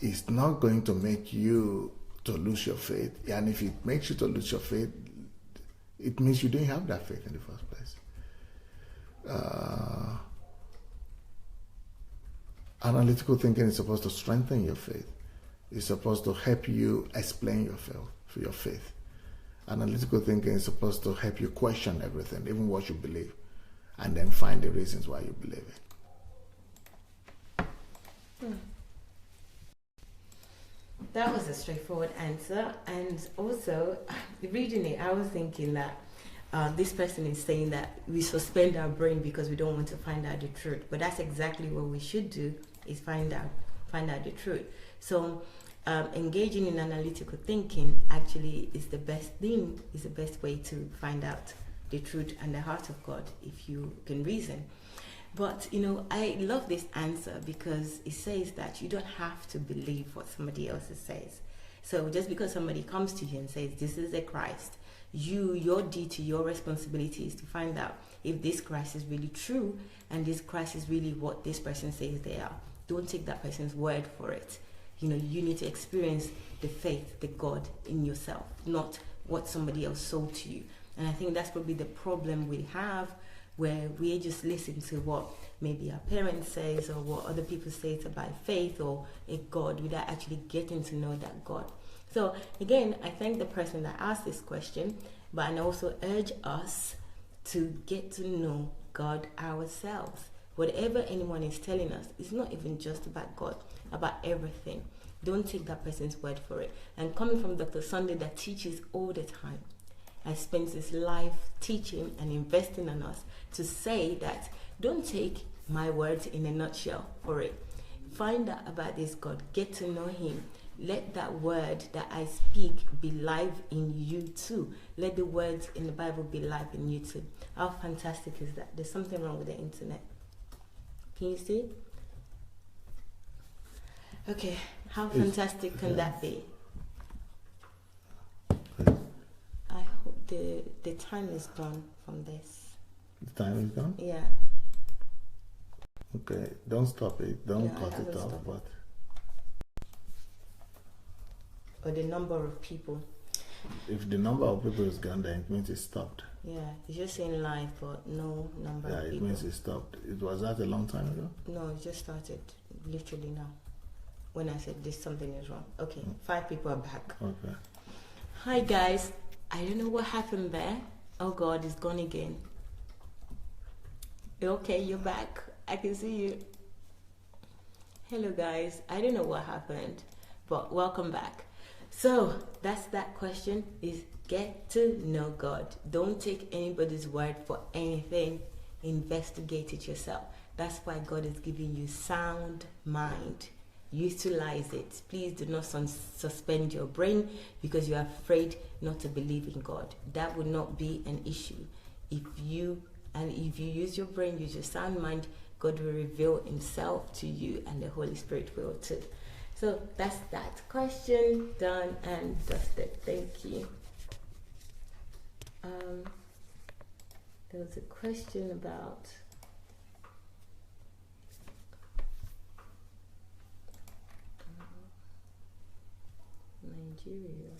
is not going to make you to lose your faith. And if it makes you to lose your faith, it means you didn't have that faith in the first place. Analytical thinking is supposed to strengthen your faith. It's supposed to help you explain your faith. Analytical thinking is supposed to help you question everything, even what you believe, and then find the reasons why you believe it. That was a straightforward answer. And also, reading it, I was thinking that this person is saying that we suspend our brain because we don't want to find out the truth. But that's exactly what we should do, is find out the truth. So engaging in analytical thinking actually is the best thing, is the best way to find out the truth and the heart of God, if you can reason. But, you know, I love this answer because it says that you don't have to believe what somebody else says. So just because somebody comes to you and says, this is a Christ, your duty, your responsibility is to find out if this Christ is really true and this Christ is really what this person says they are. Don't take that person's word for it. You know, you need to experience the faith, the God in yourself, not what somebody else sold to you. And I think that's probably the problem we have, where we just listen to what maybe our parents says or what other people say about faith or a God without actually getting to know that God. So again, I thank the person that asked this question, but I also urge us to get to know God ourselves. Whatever anyone is telling us, it's not even just about God, about everything. Don't take that person's word for it. And coming from Dr. Sunday that teaches all the time, and spends his life teaching and investing on us, to say that don't take my words in a nutshell for it. Find out about this God, get to know him. Let that word that I speak be live in you too. Let the words in the Bible be live in you too. How fantastic is that? There's something wrong with the internet. Can you see? Okay, how fantastic can that be? I hope the time is done from this. The time is gone? Yeah. Okay, don't stop it. Don't cut it off. Stop. But Or the number of people. if the number of people is gone, then it means it stopped. Yeah, it's just saying live, but no number of Yeah, people. it means it stopped. It was that a long time ago? No, it just started literally now. When I said this, something is wrong. Okay, 5 people are back. Okay. Hi guys, I don't know what happened there. Oh God, it's gone again. Okay, you're back. I can see you. Hello guys, I don't know what happened, but welcome back. So that's that question, is get to know God. Don't take anybody's word for anything. Investigate it yourself. That's why God is giving you sound mind. Utilize it. Please do not suspend your brain because you are afraid not to believe in God. That would not be an issue. If you use your brain, use your sound mind, God will reveal himself to you, and the Holy Spirit will too. So that's that question done and dusted. Thank you. There was a question about Nigeria.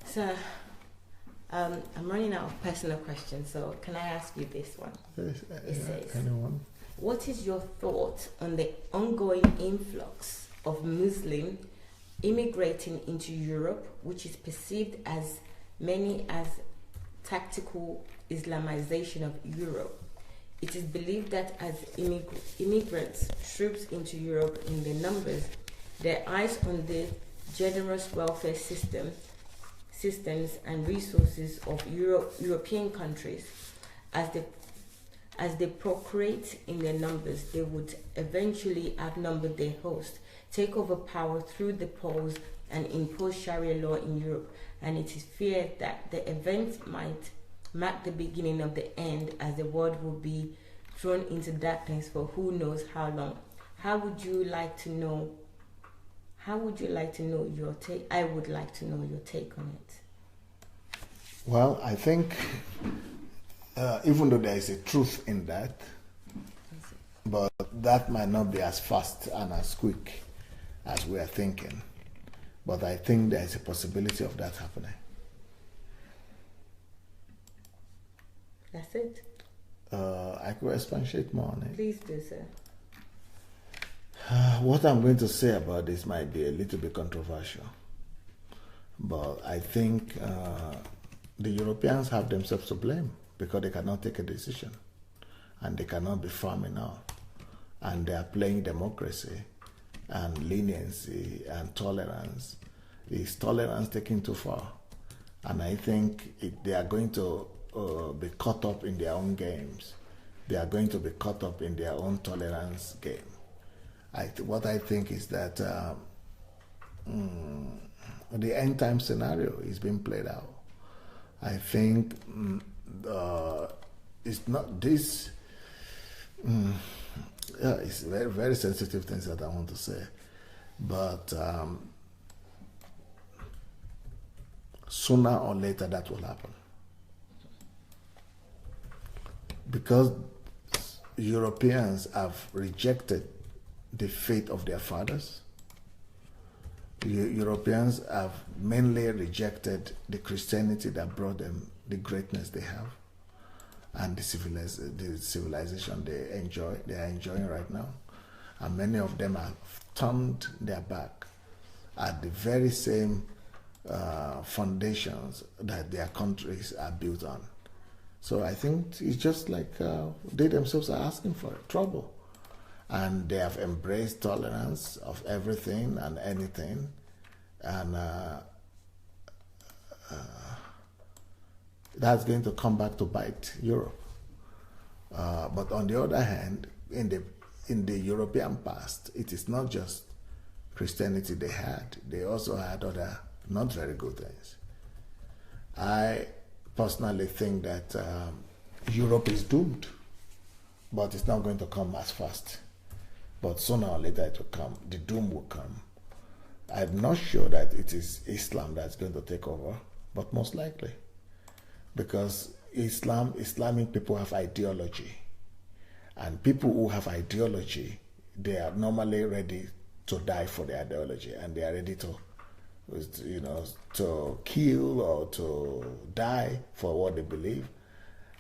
So I'm running out of personal questions, so can I ask you this one? Yes, It says, anyone? what is your thought on the ongoing influx of Muslims immigrating into Europe, which is perceived as many as tactical Islamization of Europe? It is believed that as immigrants troops into Europe in their numbers, their eyes on the generous welfare systems and resources of European countries, as they procreate in their numbers, they would eventually outnumber their host, take over power through the polls, and impose Sharia law in Europe. And it is feared that the event might mark the beginning of the end, as the world will be thrown into darkness for who knows how long. How would you like to know your take? I would like to know your take on it. Well, I think even though there is a truth in that, but that might not be as fast and as quick as we are thinking. But I think there is a possibility of that happening. That's it. I could expatiate more on it. Please do, sir. What I'm going to say about this might be a little bit controversial, but I think the Europeans have themselves to blame because they cannot take a decision and they cannot be firm enough, and they are playing democracy and leniency and tolerance. Is tolerance taken too far? And I think they are going to be caught up in their own games. They are going to be caught up in their own tolerance game. What I think is that the end time scenario is being played out. I think it's not this. It's very, very sensitive things that I want to say, but sooner or later that will happen, because Europeans have rejected the faith of their fathers. Europeans have mainly rejected the Christianity that brought them the greatness they have and the civilization they are enjoying right now. And many of them have turned their back at the very same foundations that their countries are built on. So I think it's just like they themselves are asking for trouble. And they have embraced tolerance of everything and anything. And that's going to come back to bite Europe. But on the other hand, in the European past, it is not just Christianity they had. They also had other not very good things. I personally think that Europe is doomed, but it's not going to come as fast. But sooner or later it will come. The doom will come. I'm not sure that it is Islam that's going to take over, but most likely. Because Islamic people have ideology. And people who have ideology, they are normally ready to die for their ideology, and they are ready to kill or to die for what they believe.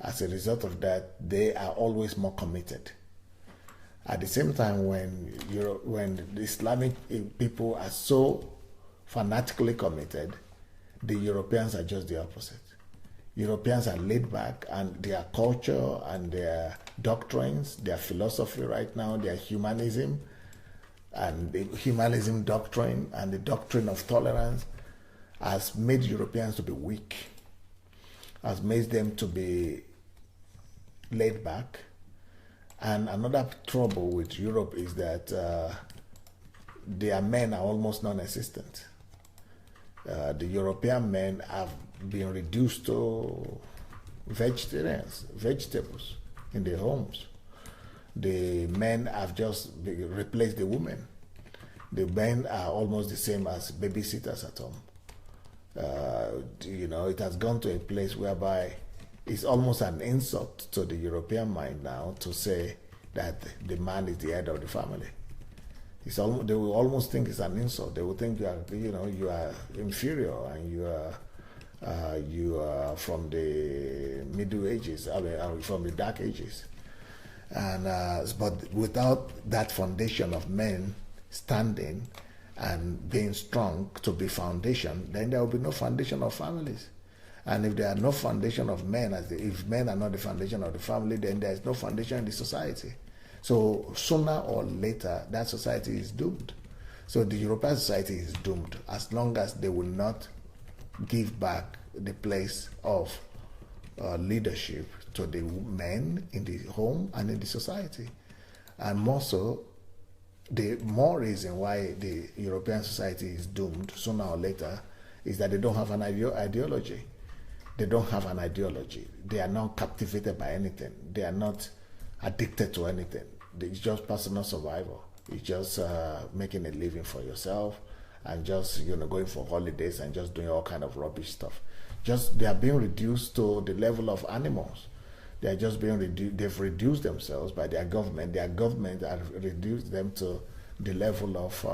As a result of that, they are always more committed. At the same time, when the Islamic people are so fanatically committed, the Europeans are just the opposite. Europeans are laid back, and their culture and their doctrines, their philosophy right now, their humanism, and the humanism doctrine and the doctrine of tolerance has made Europeans to be weak, has made them to be laid back. And another trouble with Europe is that their men are almost non-existent. The European men have been reduced to vegetables in their homes. The men have just replaced the women. The men are almost the same as babysitters at home. It has gone to a place whereby it's almost an insult to the European mind now to say that the man is the head of the family. They will almost think it's an insult. They will think you are inferior, and you are from the Middle Ages, from the Dark Ages. And but without that foundation of men standing and being strong to be foundation, then there will be no foundation of families. And if there are no foundation of men, if men are not the foundation of the family, then there is no foundation in the society. So sooner or later, that society is doomed. So the European society is doomed as long as they will not give back the place of leadership to the men in the home and in the society. And more so, the more reason why the European society is doomed sooner or later is that they don't have an ideology. They don't have an ideology. They are not captivated by anything. They are not addicted to anything. It's just personal survival. It's just making a living for yourself, and just going for holidays and just doing all kind of rubbish stuff. They are being reduced to the level of animals. They are just being reduced. They've reduced themselves by their government. Their government have reduced them to the level of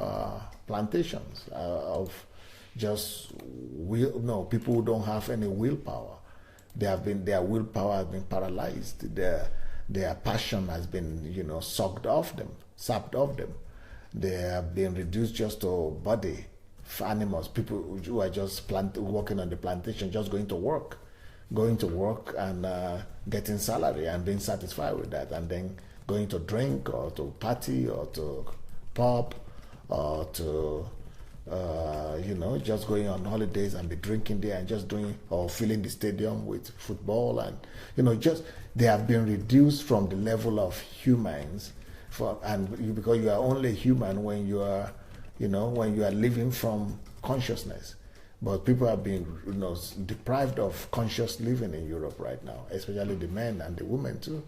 plantations, of just people who don't have any willpower. Their willpower has been paralyzed. Their passion has been sapped off them. They have been reduced just to body animals. People who are just working on the plantation, just going to work and getting salary and being satisfied with that, and then going to drink or to party or to pub or to just going on holidays and be drinking there and just doing or filling the stadium with football, and they have been reduced from the level of humans because you are only human when you are living from consciousness. But people have been deprived of conscious living in Europe right now, especially the men and the women too,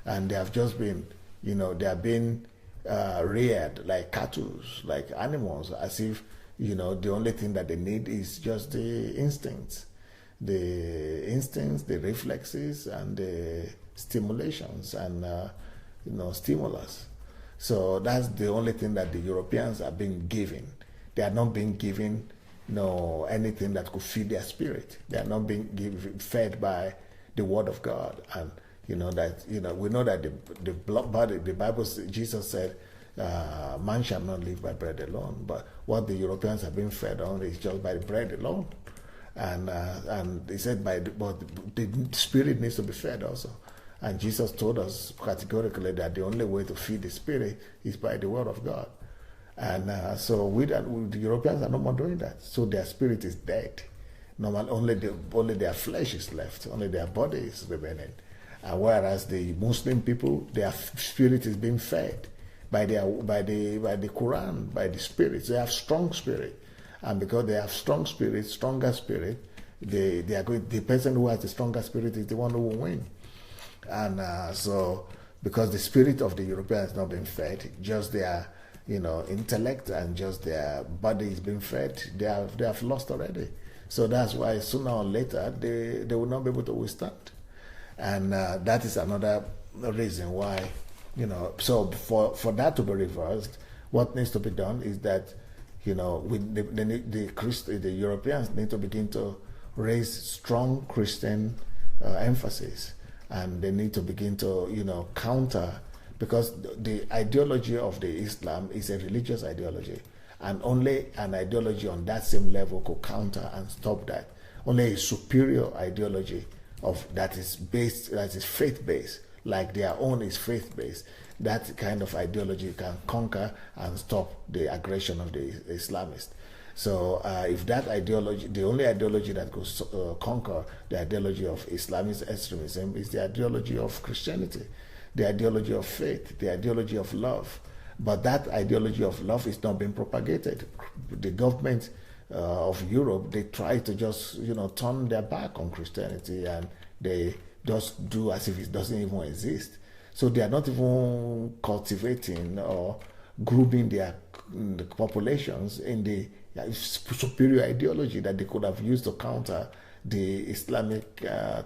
and they have just been they have been reared like cattle, like animals, as if the only thing that they need is just the instincts, the reflexes, and the stimulations and stimulus. So that's the only thing that the Europeans are being given. They are not being given anything that could feed their spirit. They are not being fed by the Word of God. And we know that the blood body, the Bible, Jesus said, Man shall not live by bread alone. But what the Europeans have been fed on is just by the bread alone. And he said, but the spirit needs to be fed also. And Jesus told us categorically that the only way to feed the spirit is by the word of God. And so the Europeans are no more doing that. So their spirit is dead. Only their flesh is left. Only their body is remaining. Whereas the Muslim people, their spirit is being fed by the Quran, by the spirits. They have strong spirit, and because they have stronger spirit, they are going. The person who has the stronger spirit is the one who will win. And so, because the spirit of the Europeans has not been fed, just their intellect and just their body is being fed, they have lost already. So that's why sooner or later they will not be able to withstand. And that is another reason why, so for that to be reversed, what needs to be done is that, the Europeans need to begin to raise strong Christian emphasis, and they need to begin to, counter, because the ideology of the Islam is a religious ideology, and only an ideology on that same level could counter and stop that. Only a superior ideology that is faith-based, like their own is faith-based, that kind of ideology can conquer and stop the aggression of the Islamists. So if that ideology, the only ideology that could conquer the ideology of Islamist extremism is the ideology of Christianity, the ideology of faith, the ideology of love. But that ideology of love is not being propagated. The government of Europe, they try to just turn their back on Christianity, and they just do as if it doesn't even exist. So they are not even cultivating or grooming the populations in the superior ideology that they could have used to counter the Islamic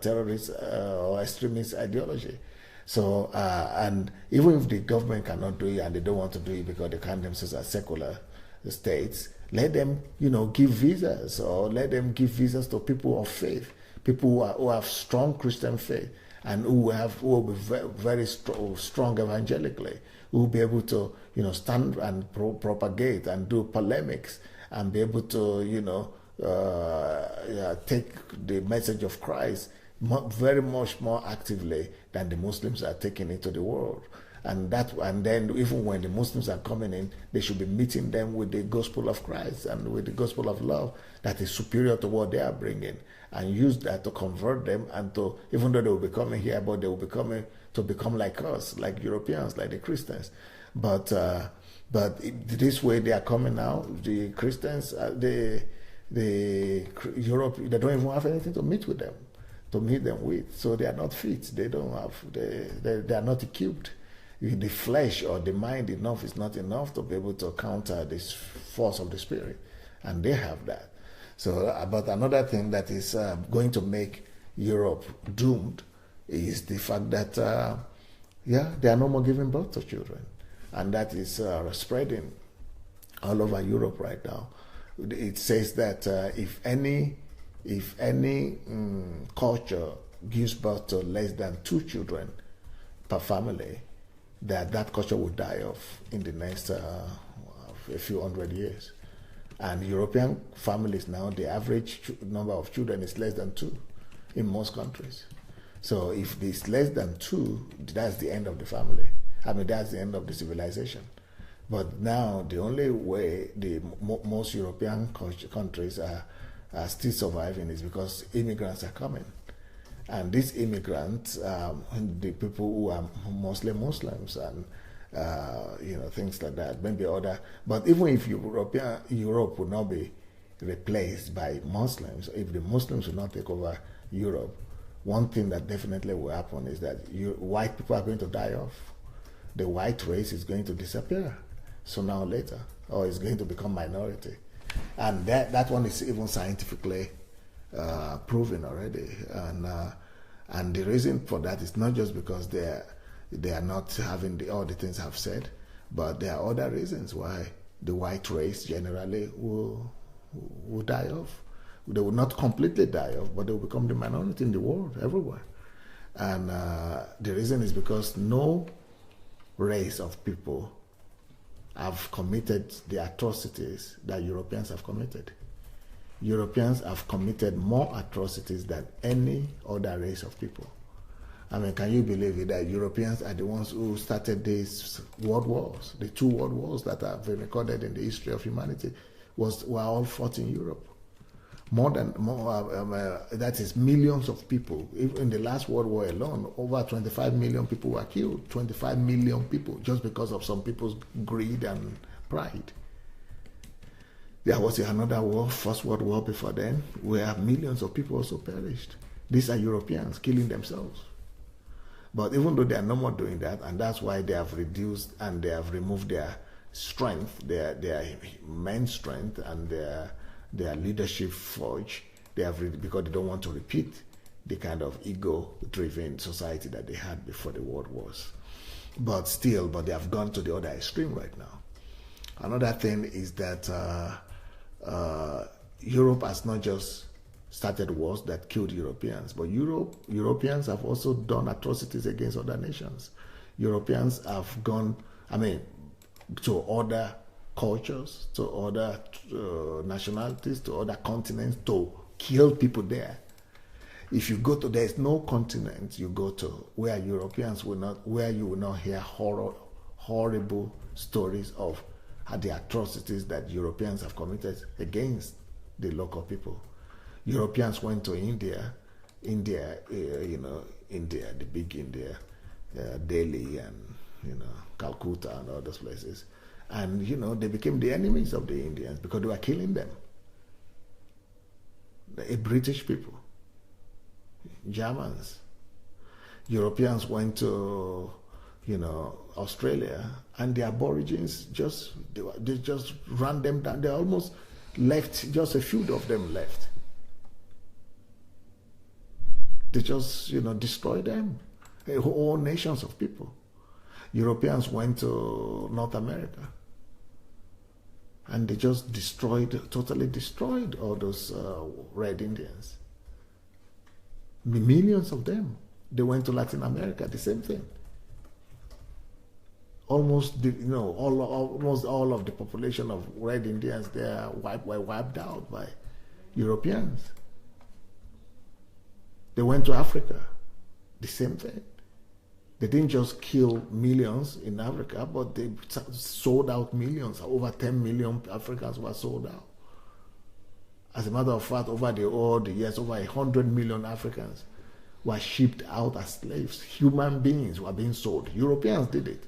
terrorist or extremist ideology. So and even if the government cannot do it, and they don't want to do it because they count themselves as secular states, let them, give visas, or let them give visas to people of faith, people who have strong Christian faith, and who will be very strong evangelically, who will be able to, stand and propagate and do polemics, and be able to, take the message of Christ very much more actively than the Muslims are taking it to the world. And then even when the Muslims are coming in, they should be meeting them with the gospel of Christ and with the gospel of love that is superior to what they are bringing, and use that to convert them, and to, even though they will be coming here, but they will be coming to become like us, like Europeans, like the Christians. But this way they are coming now. The Christians, Europe, they don't even have anything to meet with them, with. So they are not fit. They don't have. They are not equipped. The flesh or the mind is not enough to be able to counter this force of the spirit, and they have that. So, but another thing that is going to make Europe doomed is the fact that they are no more giving birth to children, and that is spreading all over Europe right now. It says that if any culture gives birth to less than 2 children per family, that culture will die off in the next a few hundred years. And European families now, the average number of children is less than 2 in most countries. So if it's less than 2, that's the end of the family. That's the end of the civilization. But now the only way most European countries are still surviving is because immigrants are coming. And these immigrants, the people who are mostly Muslims and things like that, maybe other. But even if Europe would not be replaced by Muslims, if the Muslims will not take over Europe, one thing that definitely will happen is that white people are going to die off. The white race is going to disappear sooner or later, or it's going to become minority. And that one is even scientifically proven already. And the reason for that is not just because they are not having all the things I've said, but there are other reasons why the white race generally will die off. They will not completely die off, but they will become the minority in the world everywhere. And the reason is because no race of people have committed the atrocities that Europeans have committed. Europeans have committed more atrocities than any other race of people. I mean, can you believe it that Europeans are the ones who started these world wars? The 2 world wars that have been recorded in the history of humanity were all fought in Europe. That is millions of people. In the last World War alone, over 25 million people were killed. 25 million people, just because of some people's greed and pride. There was another war, First World War before then, where millions of people also perished. These are Europeans killing themselves. But even though they are no more doing that, and that's why they have reduced and they have removed their strength, their men's strength and their leadership forge, because they don't want to repeat the kind of ego-driven society that they had before the world wars. But they have gone to the other extreme right now. Another thing is that Europe has not just started wars that killed Europeans, but Europeans have also done atrocities against other nations. Europeans have gone, to other cultures, to other nationalities, to other continents to kill people there. If you go to, there is no continent you go to where you will not hear horrible stories of the atrocities that Europeans have committed against the local people. Europeans went to India, the big India, Delhi and Calcutta and all those places, and they became the enemies of the Indians because they were killing them. The British people, Germans, Europeans went to Australia, and the Aborigines they just ran them down. They almost left, just a few of them left. They just destroyed them, whole nations of people. Europeans went to North America, and they just totally destroyed all those Red Indians. Millions of them. They went to Latin America, the same thing. Almost all of the population of Red Indians there were wiped out by Europeans. They went to Africa, the same thing. They didn't just kill millions in Africa, but they sold out millions. Over 10 million Africans were sold out. As a matter of fact, over the years, over 100 million Africans were shipped out as slaves. Human beings were being sold. Europeans did it.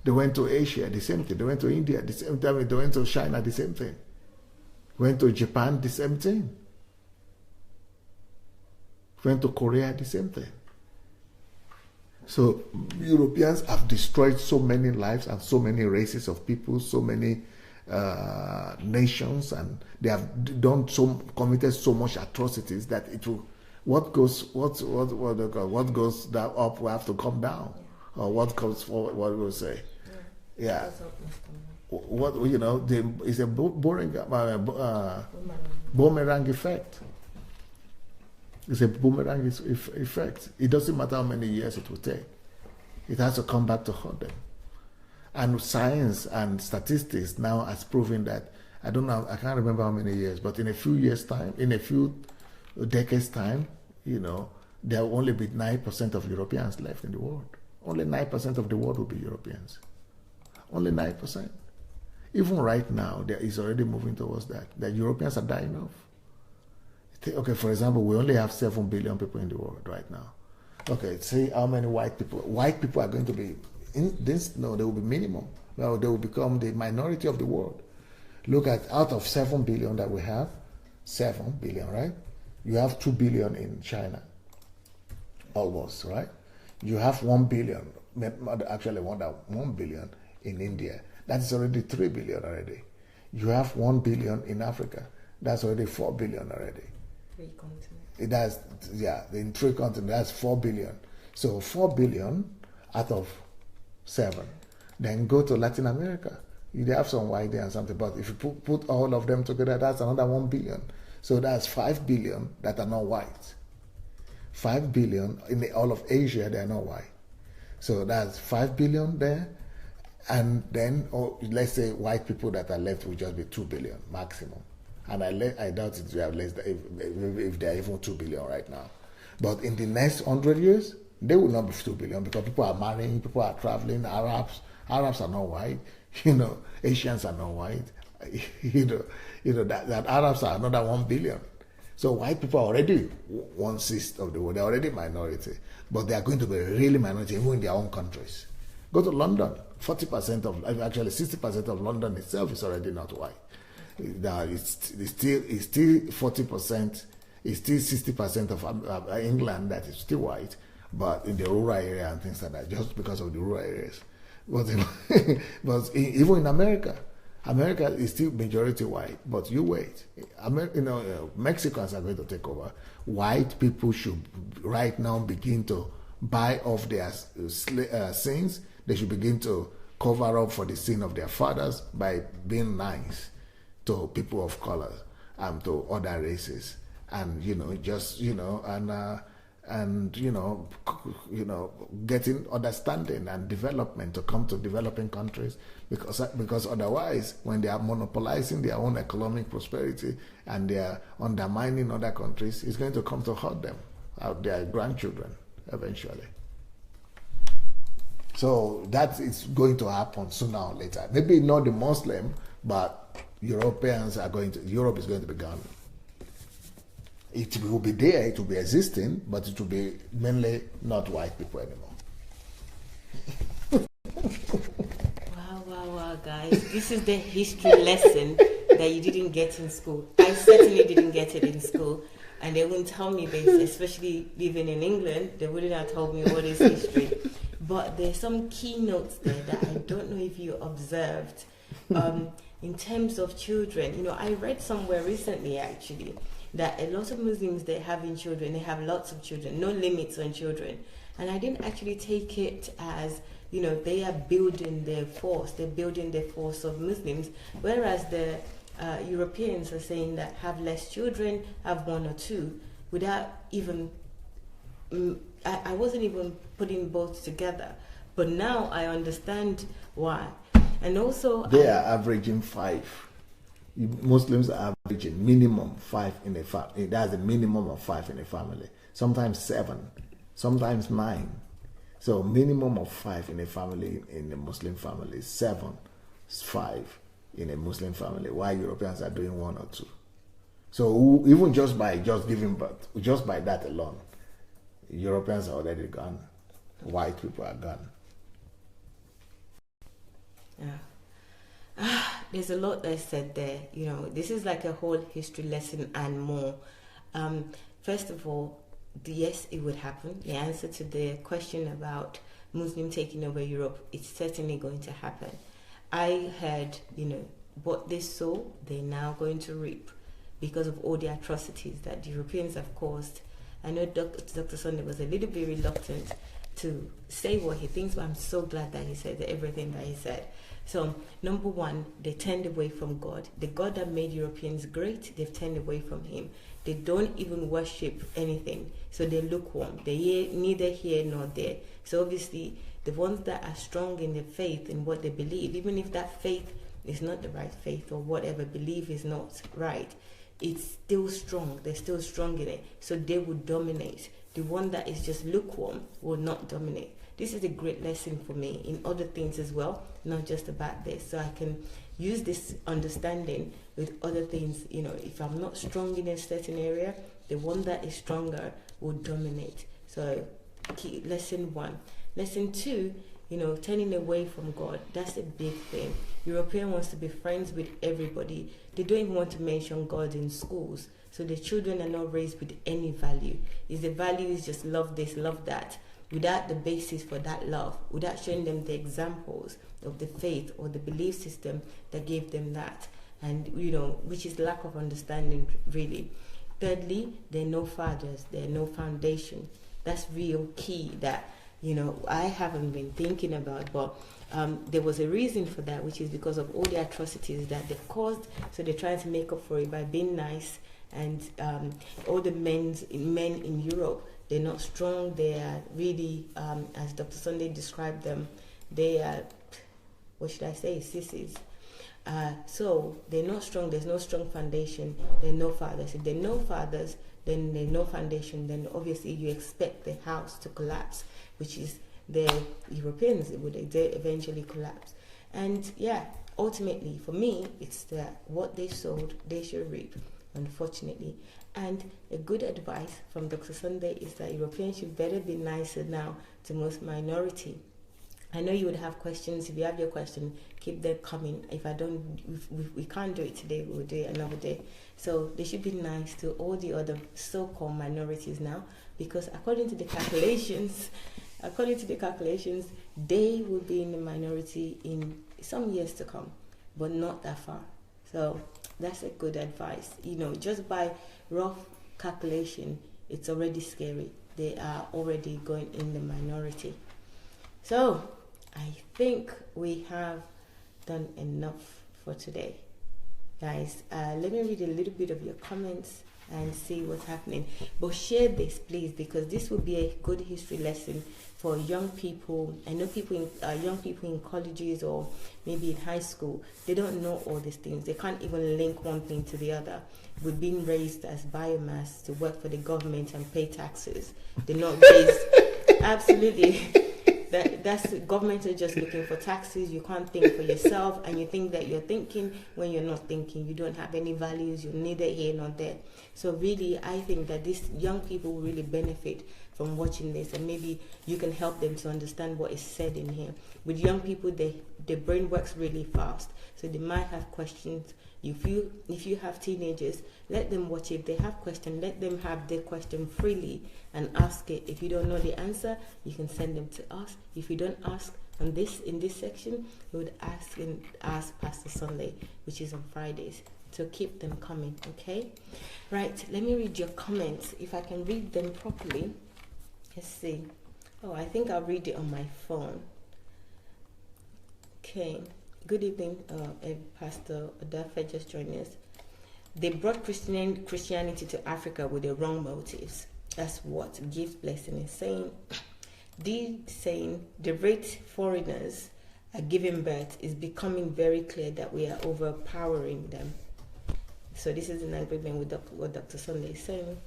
They went to Asia, the same thing. They went to India, the same time. They went to China, the same thing. Went to Japan, the same thing. Went to Korea, the same thing. So Europeans have destroyed so many lives and so many races of people, so many nations, and they have committed so much atrocities that it will. What goes down up will have to come down, or what comes forward, what will say, yeah. What it's a boomerang effect. It's a boomerang effect. It doesn't matter how many years it will take. It has to come back to haunt them. And science and statistics now has proven that, I can't remember how many years, but in a few years' time, in a few decades' time, there will only be 9% of Europeans left in the world. Only 9% of the world will be Europeans. Only 9%. Even right now, there is already moving towards that. The Europeans are dying off. Okay, for example, we only have 7 billion people in the world right now. Okay, say how many white people are going to be in this? No, they will be minimum. Well, they will become the minority of the world. Look at, out of 7 billion that we have, 7 billion, right? You have 2 billion in China, almost, right? You have 1 billion, actually 1 billion in India. That's already 3 billion already. You have 1 billion in Africa. That's already 4 billion already. 3 continents. It has, in 3 continents, that's 4 billion. So 4 billion out of 7. Then go to Latin America. You have some white there and something, but if you put all of them together, that's another 1 billion. So that's 5 billion that are not white. 5 billion in all of Asia, they are not white. So that's 5 billion there. And then, let's say white people that are left will just be 2 billion maximum. And I doubt it will have less than, if they are even 2 billion right now. But in the next 100 years, they will not be 2 billion because people are marrying, people are traveling. Arabs are not white. Asians are not white. that Arabs are another 1 billion. So white people are already 1/6 of the world. They're already minority, but they are going to be really minority even in their own countries. Go to London. 40% of, actually 60% of London itself is already not white. It's still 40%. It's still 60% of England that is still white, but in the rural area and things like that, just because of the rural areas. But even in America is still majority white. But you wait, Mexicans are going to take over. White people should right now begin to buy off their sins. They should begin to cover up for the sin of their fathers by being nice to people of color and to other races, and getting understanding and development to come to developing countries, because otherwise, when they are monopolizing their own economic prosperity and they are undermining other countries, it's going to come to hurt them, their grandchildren, eventually. So that is going to happen sooner or later. Maybe not the Muslim, but Europe is going to be gone. It will be there, it will be existing, but it will be mainly not white people anymore. Wow, guys. This is the history lesson that you didn't get in school. I certainly didn't get it in school. And they wouldn't tell me this, especially living in England. They wouldn't have told me what is history. But there's some keynotes there that I don't know if you observed. In terms of children, I read somewhere recently actually that a lot of Muslims, they're having children, they have lots of children, no limits on children. And I didn't actually take it as, they are building their force, they're building the force of Muslims, whereas the Europeans are saying that have less children, have one or two, without even, I wasn't even putting both together. But now I understand why. And also they are averaging 5. Muslims are averaging minimum 5 in a family. That's a minimum of 5 in a family. Sometimes 7, sometimes 9. So minimum of 5 in a family, in a Muslim family, 7, 5 in a Muslim family, while Europeans are doing 1 or 2. So even just by giving birth, just by that alone, Europeans are already gone. White people are gone. Yeah. There's a lot that's said there. This is like a whole history lesson and more. First of all, yes, it would happen. The answer to the question about Muslim taking over Europe, it's certainly going to happen. I heard, what they sow, they're now going to reap because of all the atrocities that the Europeans have caused. I know Dr. Sunday was a little bit reluctant to say what he thinks, but I'm so glad that he said everything that he said. So, number one, they turned away from God. The God that made Europeans great, they've turned away from him. They don't even worship anything. So they're lukewarm. They're neither here nor there. So obviously, the ones that are strong in their faith, in what they believe, even if that faith is not the right faith or whatever belief is not right, it's still strong. They're still strong in it. So they will dominate. The one that is just lukewarm will not dominate. This is a great lesson for me in other things as well, not just about this. So I can use this understanding with other things. If I'm not strong in a certain area, the one that is stronger will dominate. So lesson 1. Lesson 2, turning away from God. That's a big thing. European wants to be friends with everybody. They don't even want to mention God in schools. So the children are not raised with any value. The value is just love this, love that, without the basis for that love, without showing them the examples of the faith or the belief system that gave them that, and which is lack of understanding, really. Thirdly, there are no fathers, there are no foundation. That's real key that I haven't been thinking about, but there was a reason for that, which is because of all the atrocities that they've caused. So they're trying to make up for it by being nice, and all the men in Europe, they're not strong. They are really, as Dr. Sunday described them, they are, what should I say, sissies. So they're not strong. There's no strong foundation. There are no fathers. If there are no fathers, then there's no foundation. Then obviously you expect the house to collapse, which is the Europeans. They eventually collapse. And yeah, ultimately for me, it's that what they sowed, they should reap, unfortunately. And a good advice from Dr. Sunday is that Europeans should better be nicer now to most minority. I know you would have questions. If you have your question, keep them coming. If I don't, if we can't do it today, we'll do it another day. So they should be nice to all the other so-called minorities now, because according to the calculations, they will be in the minority in some years to come, but not that far. So that's a good advice. You know, just by rough calculation, it's already scary. They are already going in the minority. So I think we have done enough for today, guys. Let me read a little bit of your comments and see what's happening. But share this, please, because this will be a good history lesson for young people. I know young people in colleges or maybe in high school, they don't know all these things. They can't even link one thing to the other. We're being raised as biomass to work for the government and pay taxes. They're not raised. Absolutely. That's government are just looking for taxes. You can't think for yourself, and you think that you're thinking when you're not thinking. You don't have any values. You're neither here nor there. So really, I think that these young people will really benefit from watching this, and maybe you can help them to understand what is said in here. With young people, their brain works really fast, so they might have questions. If you have teenagers, let them watch it. If they have questions, let them have their question freely and ask it. If you don't know the answer, you can send them to us. If you don't ask in this section, you would ask Pastor Sunday, which is on Fridays. So keep them coming, okay? Right, let me read your comments. If I can read them properly. Let's see. Oh, I think I'll read it on my phone. Okay. Good evening, Pastor Adafa just joined us. They brought Christianity to Africa with the wrong motives. That's what Gives Blessing is saying. D saying the rate foreigners are giving birth is becoming very clear that we are overpowering them. So this is in agreement with what Dr. Sunday is saying.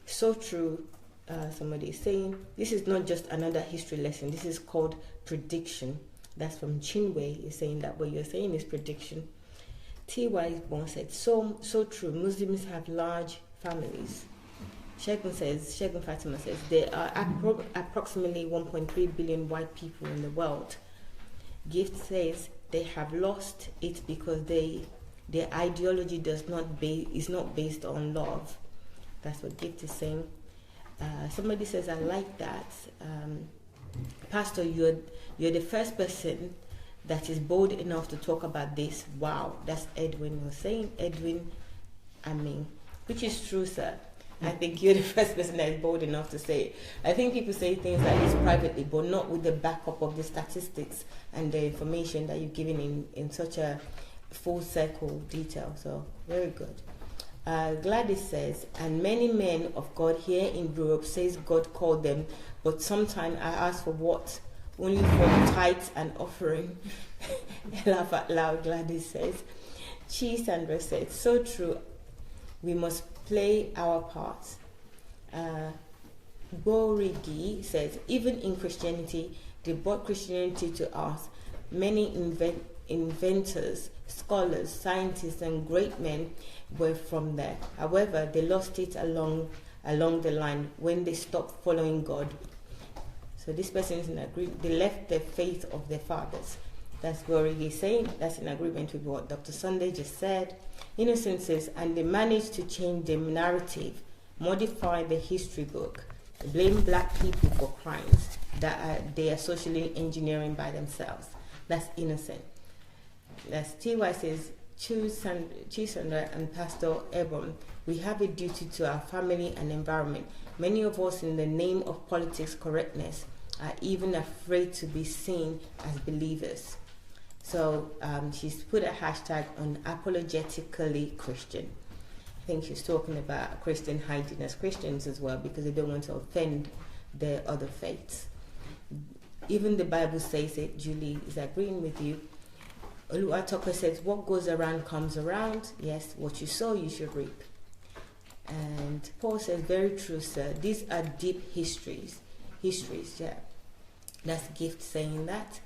So true. Somebody is saying this is not just another history lesson. This is called prediction. That's from Chinwe. Is saying that what you're saying is prediction. T.Y. Bond said, so true. Muslims have large families. Shegun Fatima says, there are approximately 1.3 billion white people in the world. Gift says, they have lost it because their ideology is not based on love. That's what Gift is saying. Somebody says, I like that. Pastor, you're the first person that is bold enough to talk about this. Wow, that's Edwin was saying. Edwin, which is true, sir. I think you're the first person that is bold enough to say it. I think people say things like this privately, but not with the backup of the statistics and the information that you're giving in such a full circle detail. So, very good. Gladys says, and many men of God here in Europe says God called them, but sometimes I ask for what? Only for tithes and offering. Laugh out loud, Gladys says. Chi Sandra says, so true. We must play our part. Borigi says, even in Christianity, they brought Christianity to us. Many inventors, scholars, scientists, and great men were from there. However, they lost it along the line when they stopped following God. So this person is in agreement. They left the faith of their fathers. That's Borigi saying. That's in agreement with what Dr. Sunday just said. Innocent says, and they managed to change the narrative, modify the history book, blame black people for crimes that they are socially engineering by themselves. That's Innocent. That's T.Y. says, Chisandra and Pastor Ebon, we have a duty to our family and environment. Many of us, in the name of politics correctness, are even afraid to be seen as believers. So she's put a hashtag on apologetically Christian. think she's talking about Christian hiding as Christians as well, because they don't want to offend their other faiths. Even the Bible says it. Julie is agreeing with you. Oluwatope says, what goes around comes around. Yes, what you sow, you should reap. And Paul says, very true, sir. These are deep histories. Yeah. That's Gift saying that.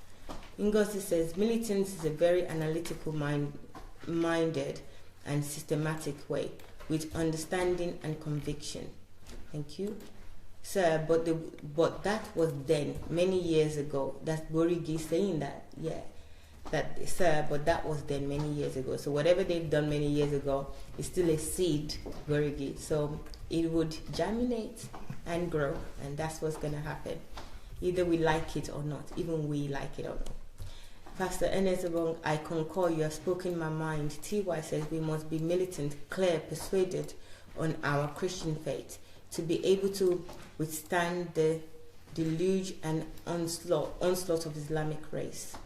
Ngozi says, militants is a very analytical minded and systematic way with understanding and conviction. Thank you. Sir, but that was then, many years ago. That's Borigi saying that, yeah. That, sir, but that was then many years ago. So whatever they've done many years ago is still a seed, Borigi. So it would germinate and grow, and that's what's going to happen. Either we like it or not, even we like it or not. Pastor Enezabong, I concur, you have spoken my mind. TY says we must be militant, clear, persuaded on our Christian faith to be able to withstand the deluge and onslaught of Islamic race.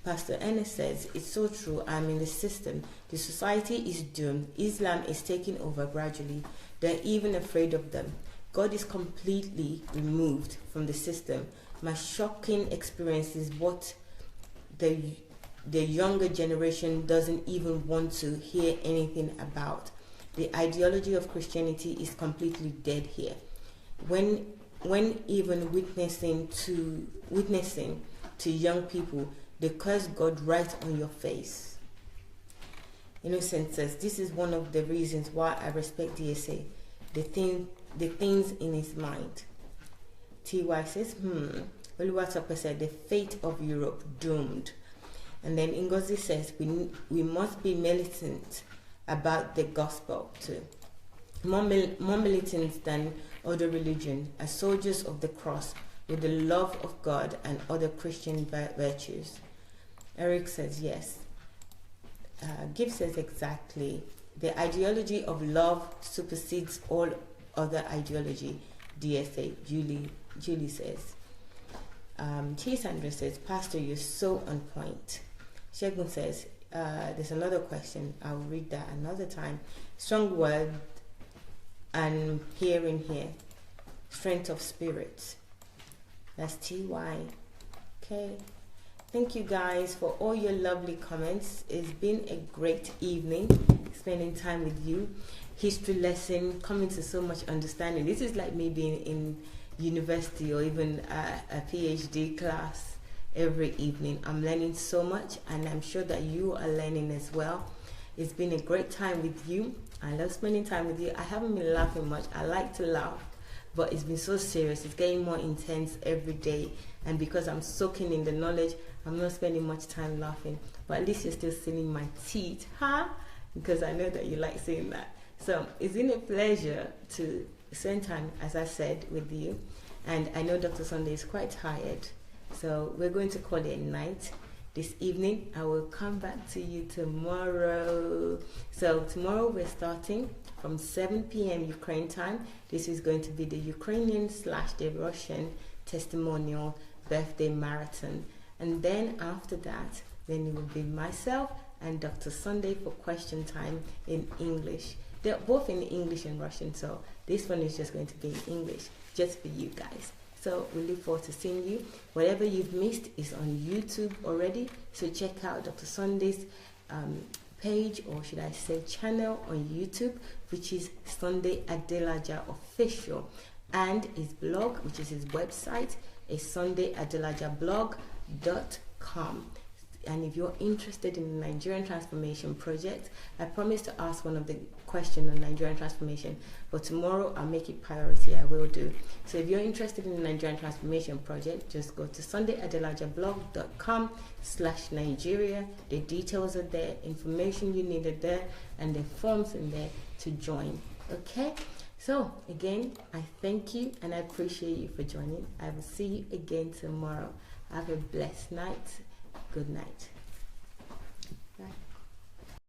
Pastor Enes says, it's so true, I'm in the system. The society is doomed. Islam is taking over gradually. They're even afraid of them. God is completely removed from the system. My shocking experience is what the younger generation doesn't even want to hear anything about. The ideology of Christianity is completely dead here. When even witnessing to young people, they curse God right on your face. Innocent says, this is one of the reasons why I respect DSA. The things in his mind. TY says, Oluwatope said, the fate of Europe doomed. And then Ngozi says, we must be militant about the gospel too. More militant than other religion, as soldiers of the cross with the love of God and other Christian virtues. Eric says yes. Gift says exactly. The ideology of love supersedes all other ideology. DSA. Julie says. Sandra says, Pastor, you're so on point. Shegun says, there's another question. I'll read that another time. Strong word and hearing here. Strength of spirit. That's TY. Okay. Thank you guys for all your lovely comments. It's been a great evening spending time with you. History lesson, coming to so much understanding. This is like me being in university or even a PhD class every evening. I'm learning so much, and I'm sure that you are learning as well. It's been a great time with you. I love spending time with you. I haven't been laughing much. I like to laugh, but it's been so serious. It's getting more intense every day, and because I'm soaking in the knowledge, I'm not spending much time laughing, but at least you're still seeing my teeth, huh? Because I know that you like seeing that. So it's been a pleasure to spend time, as I said, with you. And I know Dr. Sunday is quite tired, so we're going to call it a night this evening. I will come back to you tomorrow. So tomorrow we're starting from 7 p.m. Ukraine time. This is going to be the Ukrainian / the Russian testimonial birthday marathon. And then after that, then it will be myself and Dr. Sunday for question time in English. They're both in English and Russian, so this one is just going to be in English, just for you guys. So we look forward to seeing you. Whatever you've missed is on YouTube already, so check out Dr. Sunday's page, or should I say channel on YouTube, which is Sunday Adelaja Official, and his blog, which is his website, is sundayadelajablog.com. And if you're interested in the Nigerian Transformation Project, I promised to ask one of the questions on Nigerian Transformation, but tomorrow I'll make it priority. I will do. So if you're interested in the Nigerian Transformation Project, just go to sundayadelajablog.com/Nigeria. The details are there, information you needed there, and the forms in there to join. Okay? So again, I thank you and I appreciate you for joining. I will see you again tomorrow. Have a blessed night. Good night.